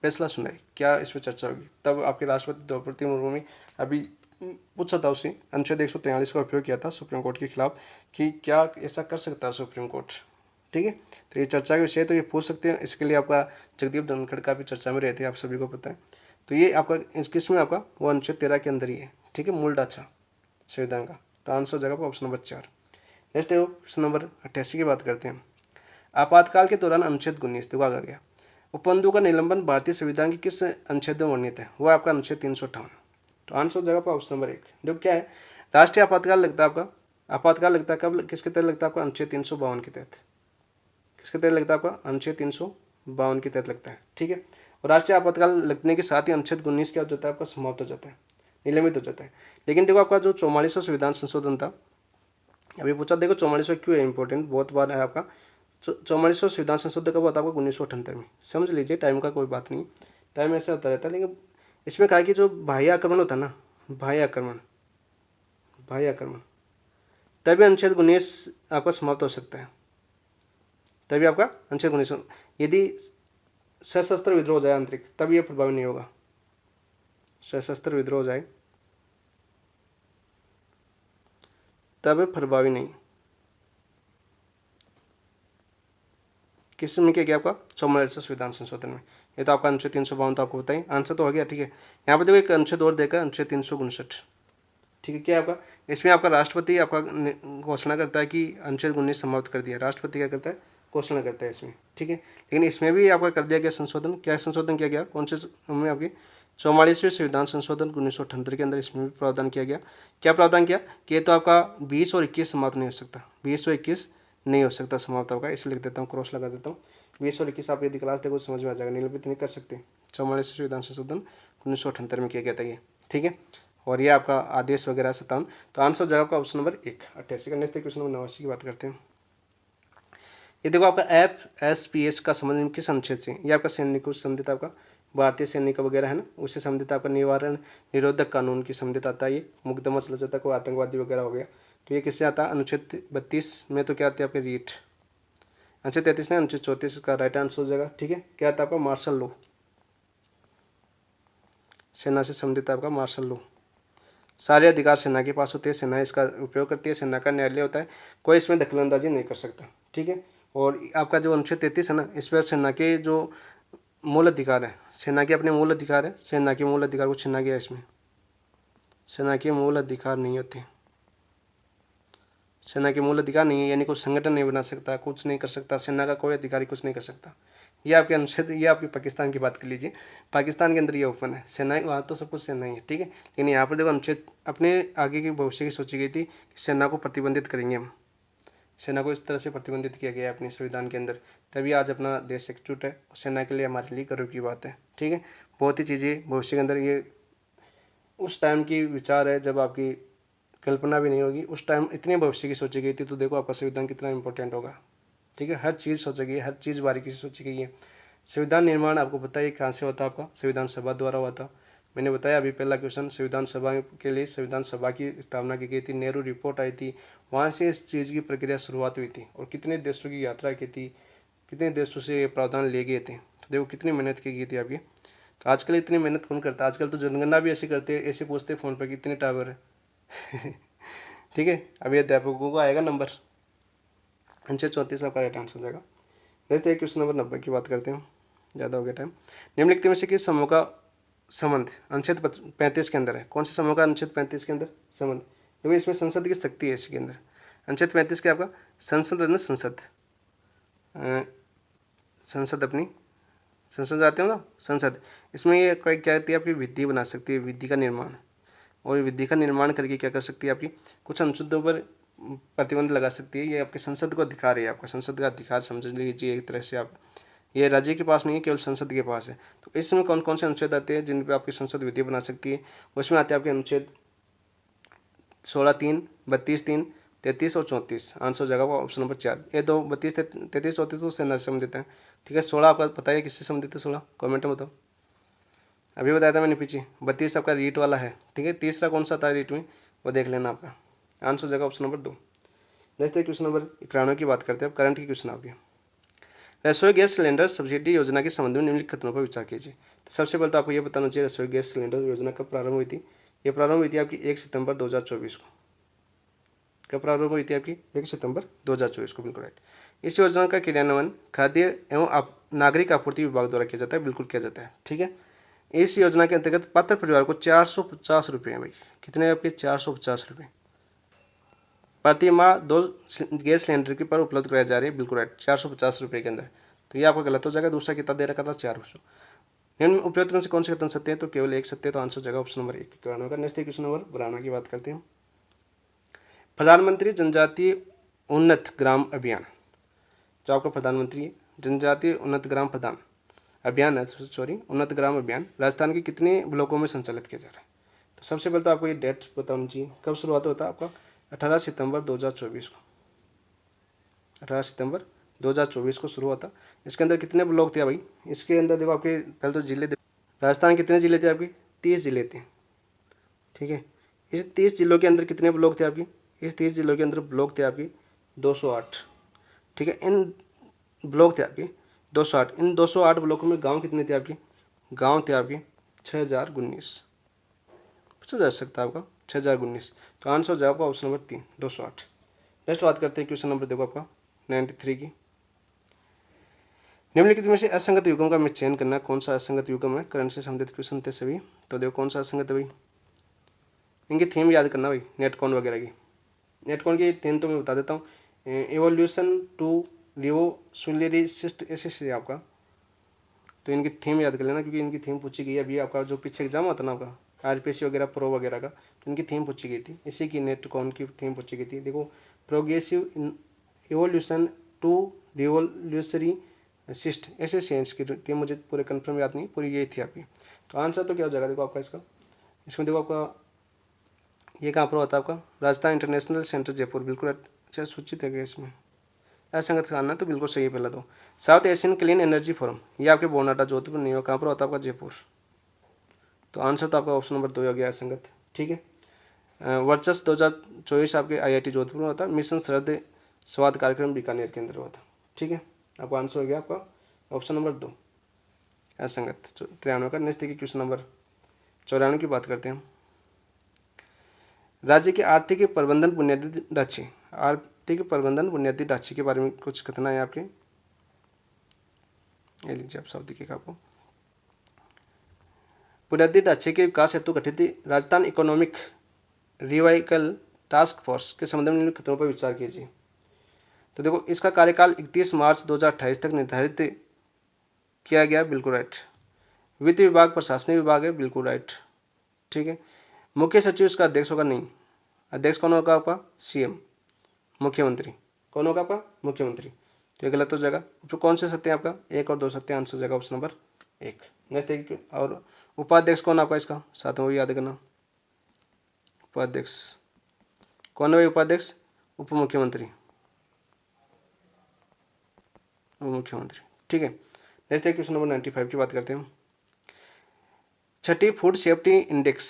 Speaker 1: फैसला सुनाए, क्या इस पर चर्चा होगी। तब आपके राष्ट्रपति द्रौपदी मुर्मू ने अभी पूछा था उसे, अनुच्छेद 143 का उपयोग किया था सुप्रीम कोर्ट के खिलाफ कि क्या ऐसा कर सकता है सुप्रीम कोर्ट, ठीक है। तो ये चर्चा के विषय, तो ये पूछ सकते हैं, इसके लिए आपका जगदीप धनखड़ का भी चर्चा में रहते हैं, आप सभी को पता है। तो ये आपका किस में आपका वो अनुच्छेद 13 के अंदर ही है, ठीक है, मूल ढांचा संविधान का। तो आंसर हो जाएगा ऑप्शन नंबर 4। नेक्स्ट है क्वेश्चन नंबर 88 की बात करते हैं। आपातकाल के दौरान अनुच्छेद 19 देखो आ गया, उपबंधु का निलंबन भारतीय संविधान के किस अनुच्छेद में वर्णित है, वो आपका अनुच्छेद 358। तो आंसर हो जाएगा आपका ऑप्शन नंबर 1। देखो क्या है, राष्ट्रीय आपातकाल लगता है आपका, आपातकाल लगता है कब, किसके तहत लगता है आपका, अनुच्छेद 352 के तहत, किसके तहत लगता है आपका, अनुच्छेद 352 के तहत लगता है, ठीक है। और राष्ट्रीय आपातकाल लगने के साथ ही अनुच्छेद 19 क्या हो जाता है आपका, समाप्त हो जाता है, निलंबित हो जाता है। लेकिन देखो आपका जो 44वां संविधान संशोधन था, अभी पूछा देखो 44वां क्यों है इंपॉर्टेंट, बहुत बार है आपका। 44वां संविधान संशोधन कब होता है आपका, 1978 में, समझ लीजिए, टाइम का कोई बात नहीं, टाइम ऐसा होता रहता है। लेकिन इसमें कहा कि जो बाह्य आक्रमण होता है ना, बाह्य आक्रमण, तभी अनुच्छेद 19 आपका समाप्त हो सकता है, तभी आपका अनुच्छेद 19, यदि सशस्त्र विद्रोह हो जाए आंतरिक, तब यह प्रभावी नहीं होगा, सशस्त्र विद्रोह हो जाए तब प्रभावी नहीं। किस में क्या गया आपका, 44वां संविधान संशोधन में, ये तो आपका अनुच्छेद 352 तो आपको बताइए, आंसर तो हो गया, ठीक है। यहाँ पे देखो एक अनुच्छेद और देखा, अनुच्छेद 359, ठीक है, क्या आपका, इसमें आपका राष्ट्रपति आपका घोषणा करता है कि अनुच्छेद 19 समाप्त कर दिया, राष्ट्रपति क्या करता है, क्वेश्चन करता है इसमें, ठीक है। लेकिन इसमें भी आपका कर दिया गया संशोधन, क्या संशोधन किया गया, कौन से में आपके 44वें संविधान संशोधन 1978 के अंदर इसमें भी प्रावधान किया गया। क्या प्रावधान किया कि ये तो आपका 20 और 21 समाप्त नहीं हो सकता, 20 और 21 नहीं हो सकता समाप्त होगा, इसलिए लिख देता हूँ, क्रॉस लगा देता हूँ। 20 और 21 आप यदि क्लास देखो समझ में आ जाएगा, निलंबित नहीं कर सकते। 44वें संविधान संशोधन 1978 में किया गया था ये, ठीक है। और ये आपका आदेश वगैरह 57। तो आंसर हो जाएगा आपका ऑप्शन नंबर 1, 88 का। नेक्स्ट क्वेश्चन नंबर 89 की बात करते हैं। ये देखो आपका FSPS का संबंध किस अनुच्छेद से, ये आपका सैनिकों से संबंधित, आपका भारतीय सैनिक वगैरह है ना, उससे संबंधित आपका निवारण निरोधक कानून की संबंधित आता है। ये मुकदमा चला जाता है, कोई आतंकवादी वगैरह हो गया तो ये किससे आता है, अनुच्छेद 32 में। तो क्या आती है आपके रीट, अनुच्छेद 33 में, अनुच्छेद 34 का राइट आंसर हो जाएगा, ठीक है। क्या आता है आपका मार्शल लॉ, सेना से संबंधित आपका मार्शल लॉ। सारे अधिकार सेना के पास होते हैं, सेना इसका उपयोग करती है, सेना का न्यायालय होता है, कोई इसमें दखलंदाजी नहीं कर सकता, ठीक है। और आपका जो अनुच्छेद 33 है ना, इस पर सेना के जो मूल अधिकार है, सेना के अपने मूल अधिकार है, सेना के मूल अधिकार को छीना गया। इसमें सेना के मूल अधिकार नहीं होते, सेना के मूल अधिकार नहीं है, यानी कोई संगठन नहीं बना सकता, कुछ नहीं कर सकता, सेना का कोई अधिकारी कुछ नहीं कर सकता। ये आपके अनुच्छेद, ये आपकी पाकिस्तान की बात कर लीजिए, पाकिस्तान के अंदर ये ओपन है, सेना वहाँ तो सब कुछ सेना ही है, ठीक है। लेकिन यहाँ पर देखो अनुच्छेद अपने आगे की भविष्य की सोची गई थी कि सेना को प्रतिबंधित करेंगे हम, सेना को इस तरह से प्रतिबंधित किया गया है अपने संविधान के अंदर, तभी आज अपना देश एकजुट है। सेना के लिए हमारे लिए गर्व की बात है, ठीक है। बहुत ही चीज़ें भविष्य के अंदर, ये उस टाइम की विचार है जब आपकी कल्पना भी नहीं होगी, उस टाइम इतने भविष्य की सोची गई थी। तो देखो आपका संविधान कितना इंपॉर्टेंट होगा, ठीक है। हर चीज़ सोची गई है, हर चीज़ बारीकी से सोची गई है। संविधान निर्माण आपको बताइए कहाँ से होता है, आपका संविधान सभा द्वारा हुआ था। मैंने बताया अभी पहला क्वेश्चन, संविधान सभा के लिए संविधान सभा की स्थापना की गई थी, नेहरू रिपोर्ट आई थी, वहाँ से इस चीज़ की प्रक्रिया शुरुआत हुई थी। और कितने देशों की यात्रा की थी, कितने देशों से ये प्रावधान ले गए थे, तो देखो कितनी मेहनत की गई थी आपकी। तो आजकल इतनी मेहनत कौन करता है, आजकल तो जनगणना भी ऐसे करते हैं, ऐसे पूछते हैं फ़ोन पर कितने टावर है ठीक है। अभी अध्यापकों को आएगा नंबर, अनुच्छेद 34 आपका राइट आंसर जाएगा। नेक्स्ट एक क्वेश्चन नंबर 90 की बात करते हैं, ज़्यादा हो गया टाइम। निम्नलिखित में से किस समूह का संबंध अनुच्छेद 35 के अंदर है, कौन से समूह का अनुच्छेद 35 के अंदर संबंध, देखो इसमें संसद की शक्ति है इसके अंदर। अनुच्छेद 35 के आपका संसद है ना, संसद अपनी संसद जाते हो ना, संसद, इसमें ये क्या कहती है आपकी विधि बना सकती है, विधि का निर्माण, और विधि का निर्माण करके क्या कर सकती है आपकी कुछ अनुच्छेदों पर प्रतिबंध लगा सकती है। ये आपके संसद को अधिकार है, आपका संसद का अधिकार समझ लीजिए एक तरह से आप, ये राज्य के पास नहीं है, केवल संसद के पास है। तो इसमें कौन कौन से अनुच्छेद आते हैं जिन पर आपकी संसद विधि बना सकती है, उसमें आते हैं आपके अनुच्छेद 16(3), 32(3), 33 और 34। आंसर हो जाएगा ऑप्शन नंबर 4। ये दो 32, 33, 34 तो सेना से संबंधित है, ठीक है। 16 आपका पता है किससे संबंधित है, 16 कमेंट में बताओ। अभी बताया था मैंने पीछे। 32 आपका रीट वाला है, ठीक है। तीसरा कौन सा था रीट में, वो देख लेना आपका। आंसर हो जाएगा option number 2। Next question number 91 की बात करते हैं अब, करंट की क्वेश्चन आपकी। रसोई गैस सिलेंडर सब्सिडी योजना के संबंध में निम्नलिखित कथनों पर विचार कीजिए। तो सबसे पहले तो आपको ये बताना चाहिए रसोई गैस सिलेंडर योजना कब प्रारंभ हुई थी। ये प्रारंभ हुई थी आपकी 1 सितंबर 2024 को। कब प्रारंभ हुई थी आपकी, 1 सितंबर 2024 को, बिल्कुल राइट। इस योजना का क्रियान्वयन खाद्य एवं नागरिक आपूर्ति विभाग द्वारा किया जाता है, बिल्कुल किया जाता है, ठीक है। इस योजना के अंतर्गत पात्र परिवार को 450 रुपये हैं भाई, कितने आपके 450 रुपये प्रति माह 2 गैस सिलेंडर के पर उपलब्ध कराए जा रहे हैं, बिल्कुल राइट, 450 रुपये के अंदर। तो ये आपका गलत हो जाएगा, दूसरा कितना दे रखा था 400। निम्न उपयुक्त में से कौन से कथन सत्य है, तो केवल एक सत्य, तो आंसर हो जाएगा ऑप्शन नंबर 1 93 का। नेक्स्ट क्वेश्चन नंबर 92 की बात करते हैं। प्रधानमंत्री जनजातीय उन्नत ग्राम अभियान, जो आपका प्रधानमंत्री जनजातीय उन्नत ग्राम प्रधान अभियान है, सॉरी उन्नत ग्राम अभियान, राजस्थान के कितने ब्लॉकों में संचालित किया जा रहा है। तो सबसे पहले तो आपको ये डेट बतानी चाहिए, कब शुरुआत होता है आपका 18 सितंबर 2024 को, 18 सितंबर 2024 को शुरू हुआ था। इसके अंदर कितने ब्लॉक थे भाई, इसके अंदर देखो आपके पहले तो जिले, राजस्थान कितने जिले थे आपके, 30 जिले थे, ठीक है। इस 30 जिलों के अंदर कितने ब्लॉक थे आपकी, इस 30 जिलों के अंदर ब्लॉक थे आपकी 208, ठीक है। इन ब्लॉक थे आपके 208, इन 208 ब्लॉकों में गांव कितने थे आपके, गांव थे आपके 6019, पूछा जा सकता है आपका 6019। तो आंसर हो जाएगा ऑप्शन नंबर 3 208। नेक्स्ट बात करते हैं क्वेश्चन नंबर देखो आपका 93 की। निम्नलिखित में से असंगत युग्म का मैं चयन करना, कौन सा असंगत युग्म है, करंट से संबंधित क्वेश्चन थे सभी। तो देखो कौन सा असंगत है भाई, इनकी थीम याद करना भाई, नेटकॉन वगैरह की। नेटकॉन की थीम तो मैं बता देता हूँ, एवोल्यूशन टू रिवोल्यूशनरी ऐसे से आपका। तो इनकी थीम याद कर लेना, क्योंकि इनकी थीम पूछी गई है अभी आपका जो पीछे एग्जाम होता ना आपका आरपीएससी वगैरह प्रो वगैरह का, तो इनकी थीम पूछी गई थी, इसी की नेट कौन की थीम पूछी गई थी। देखो, प्रोग्रेसिव इवोल्यूशन टू रिवोल्यूशनरी सिस्ट, ऐसे सेंस की थीम, मुझे पूरे कंफर्म याद नहीं, पूरी यही थी आपकी। तो आंसर तो क्या हो जाएगा देखो आपका इसका, इसमें देखो आपका ये कहाँ पर होता है आपका, राजस्थान इंटरनेशनल सेंटर जयपुर, बिल्कुल अच्छा सूचित है इसमें, असंगत का आना तो बिल्कुल सही है पहला तो। South Asian clean energy forum, ये आपके बोनाटा जोधपुर नहीं हो, कहाँ पर होता है आपका जयपुर। तो आंसर तो आपका ऑप्शन नंबर 2 हो गया असंगत, ठीक है। वर्चस 2024 आपके IIT जोधपुर में होता है, मिशन शरद स्वाद कार्यक्रम बीकानेर के अंदर होता है, ठीक है। आपका आंसर हो गया आपका ऑप्शन नंबर 2 असंगत। 93 का। नेक्स्ट देखिए क्वेश्चन नंबर 94 की बात करते हैं हम। राज्य के आर्थिक प्रबंधन बुनियादी ढांचे, आर्थिक प्रबंधन बुनियादी ढांचे के बारे में कुछ कथन है आपके, ये लीजिए आप सब देखिएगा आपको। बुनियादी ढांचे के विकास हेतु गठित Rajasthan economic revival task force के संबंध में निम्नलिखित खतरों पर विचार कीजिए। तो देखो, इसका कार्यकाल 31 मार्च 2028 तक निर्धारित किया गया, बिल्कुल राइट। वित्त विभाग प्रशासनिक विभाग है, बिल्कुल राइट, ठीक है। मुख्य सचिव इसका अध्यक्ष होगा, नहीं, अध्यक्ष कौन होगा आपका, CM, मुख्यमंत्री। कौन होगा आपका, मुख्यमंत्री। तो ये गलत हो जाएगा। तो कौन से सत्य आपका, 1 और 2 सत्य, आंसर हो जाएगा ऑप्शन नंबर 1। नेक्स्ट देखिए, और उपाध्यक्ष कौन आपका इसका, साथ में वो याद करना। उपाध्यक्ष कौन है भाई, उपाध्यक्ष उप मुख्यमंत्री, उप मुख्यमंत्री, ठीक है। नेक्स्ट देखिए क्वेश्चन नंबर 95 की बात करते हैं हम। छठी फूड सेफ्टी इंडेक्स,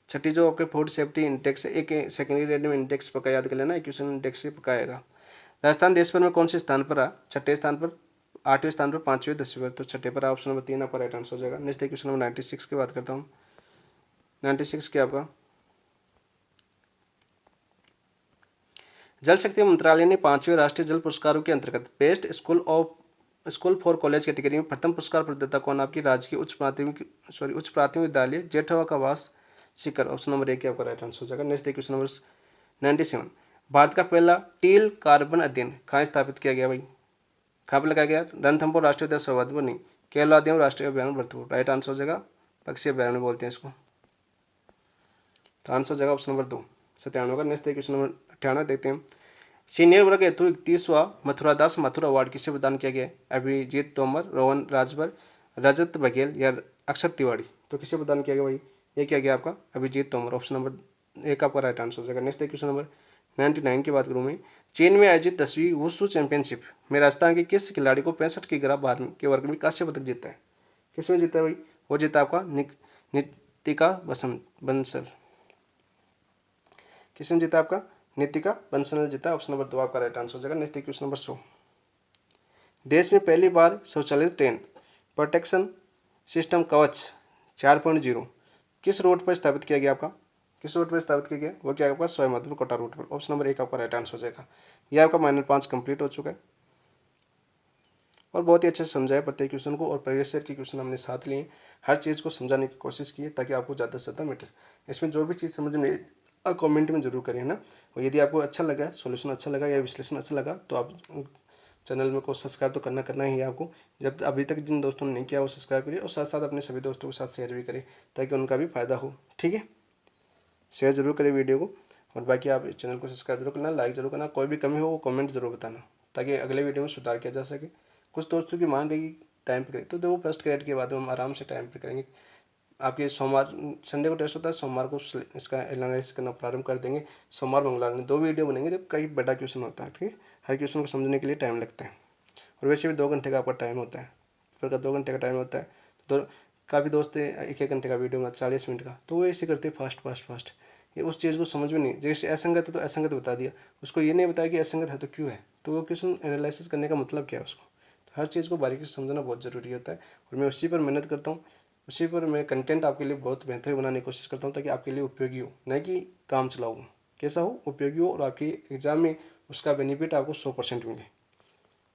Speaker 1: छठी जो आपके फूड सेफ्टी इंडेक्स है, एक सेकेंडरी रैंडम इंडेक्स पक्का याद कर लेना, क्वेश्चन इंडेक्स से पक्का आएगा। राजस्थान देश भर में कौन से स्थान पर आ, छठे स्थान पर, 8वें स्थान पर, 5वें, 10वें पर, तो छठे पर ऑप्शन नंबर 3 आपका राइट आंसर हो जाएगा। नेक्स्ट क्वेश्चन नंबर 96 की बात करता हूँ। 96 क्या आपका, जल शक्ति मंत्रालय ने 5वें राष्ट्रीय जल पुरस्कारों के अंतर्गत best school for college category में प्रथम पुरस्कार प्रदाता कौन, आपकी राजकीय उच्च प्राथमिक विद्यालय जेठवा का वास शिखर, ऑप्शन नंबर 1 आपका राइट आंसर हो जाएगा। नेक्स्ट क्वेश्चन नंबर 97, भारत का पहला टील कार्बन अध्ययन कहाँ स्थापित किया गया भाई, कहाँ पर लगाया गया, रणथंभौर राष्ट्रीय उद्यान सौहार्दपुर, नहीं, केवलादेव राष्ट्रीय अभ्यारण्य भरतपुर, राइट आंसर हो जाएगा, पक्षी अभ्यारण्य बोलते हैं इसको। तो आंसर हो जाएगा ऑप्शन नंबर 2 97 का। नेक्स्ट क्वेश्चन नंबर 98 देखते हैं। सीनियर वर्ग हेतु 31वां मथुरादास माथुर अवार्ड किसे प्रदान किया गया है, अभिजीत तोमर, रोहन राजभर, रजत बघेल या अक्षत तिवारी, तो किसे प्रदान किया गया भाई, ये क्या गया आपका, अभिजीत तोमर, ऑप्शन नंबर 1 आपका राइट आंसर हो जाएगा। नेक्स्ट क्वेश्चन नंबर 99 की बात करूँ मैं। चीन में आयोजित 10वीं वुशु चैंपियनशिप में राजस्थान के किस खिलाड़ी को 65 किलोग्राम भार के वर्ग में कांस्य पदक जीता है, किसमें जीता है भाई, वो जीता आपका नितिका बंसल, किसने जीता आपका, नितिका बंसल ने जीता, ऑप्शन नंबर 2 आपका राइट आंसर हो जाएगा। नेक्स्ट क्वेश्चन नंबर 100, देश में पहली बार स्वचालित ट्रेन प्रोटेक्शन सिस्टम कवच 4.0 किस रोड पर स्थापित किया गया आपका, किस रोड पर स्थापित किया गया, वो क्या आपका सवाईमाधोपुर कोटा रोड पर, ऑप्शन नंबर 1 आपका राइट आंसर हो जाएगा। यह आपका -5 कंप्लीट हो चुका है और बहुत ही अच्छे से समझा है प्रत्येक क्वेश्चन को, और प्रीवियस ईयर के क्वेश्चन हमने साथ लिए, हर चीज़ को समझाने की कोशिश की है ताकि आपको ज़्यादा से ज़्यादा मिले। इसमें जो भी चीज़ समझ में कमेंट में जरूर करें ना, और यदि आपको अच्छा लगा, सॉल्यूशन अच्छा लगा या विश्लेषण अच्छा लगा, तो आप चैनल में को सब्सक्राइब तो करना ही है आपको। जब अभी तक जिन दोस्तों ने नहीं किया वो सब्सक्राइब करिए, और साथ साथ अपने सभी दोस्तों के साथ शेयर भी करें ताकि उनका भी फायदा हो, ठीक है। शेयर जरूर करें वीडियो को, और बाकी आप चैनल को सब्सक्राइब जरूर करना, लाइक जरूर करना, कोई भी कमी हो वो कमेंट जरूर बताना ताकि अगले वीडियो में सुधार किया जा सके। कुछ दोस्तों की मांग है कि टाइम पर करें, तो देखो फर्स्ट ग्रेड के बाद हम आराम से टाइम पर करेंगे। आपके सोमवार संडे को टेस्ट होता है, सोमवार को इसका एनालिसिस करना प्रारंभ कर देंगे, सोमवार मंगलवार में 2 वीडियो बनेंगे, तो कई बड़ा क्वेश्चन होता है, ठीक है। हर क्वेश्चन को समझने के लिए टाइम लगता है, और वैसे भी 2 घंटे का आपका टाइम होता है, फिर का 2 घंटे का टाइम होता है, तो काफ़ी दोस्त 1-1 घंटे का वीडियो में 40 मिनट का, तो वो ऐसे करते फास्ट ये उस चीज़ को समझ में नहीं, जैसे असंगत है तो असंगत बता दिया, उसको ये नहीं बताया कि असंगत है तो क्यों है, तो वो क्वेश्चन एनालिसिस करने का मतलब क्या है उसको, तो हर चीज़ को बारीकी से समझना बहुत ज़रूरी होता है, और मैं उसी पर मेहनत करता हूँ, उसी पर मैं कंटेंट आपके लिए बहुत बेहतर बनाने की कोशिश करता हूँ ताकि आपके लिए उपयोगी हो, न कि काम चलाऊँ, कैसा हो, उपयोगी हो, और आपकी एग्ज़ाम में उसका बेनिफिट आपको 100% मिले।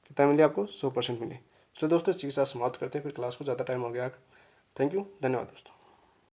Speaker 1: कितना मिले आपको, 100% मिले। चलो दोस्तों, इसी के साथ समाप्त करते हैं, फिर क्लास को ज़्यादा टाइम हो गया। थैंक यू, धन्यवाद दोस्तों।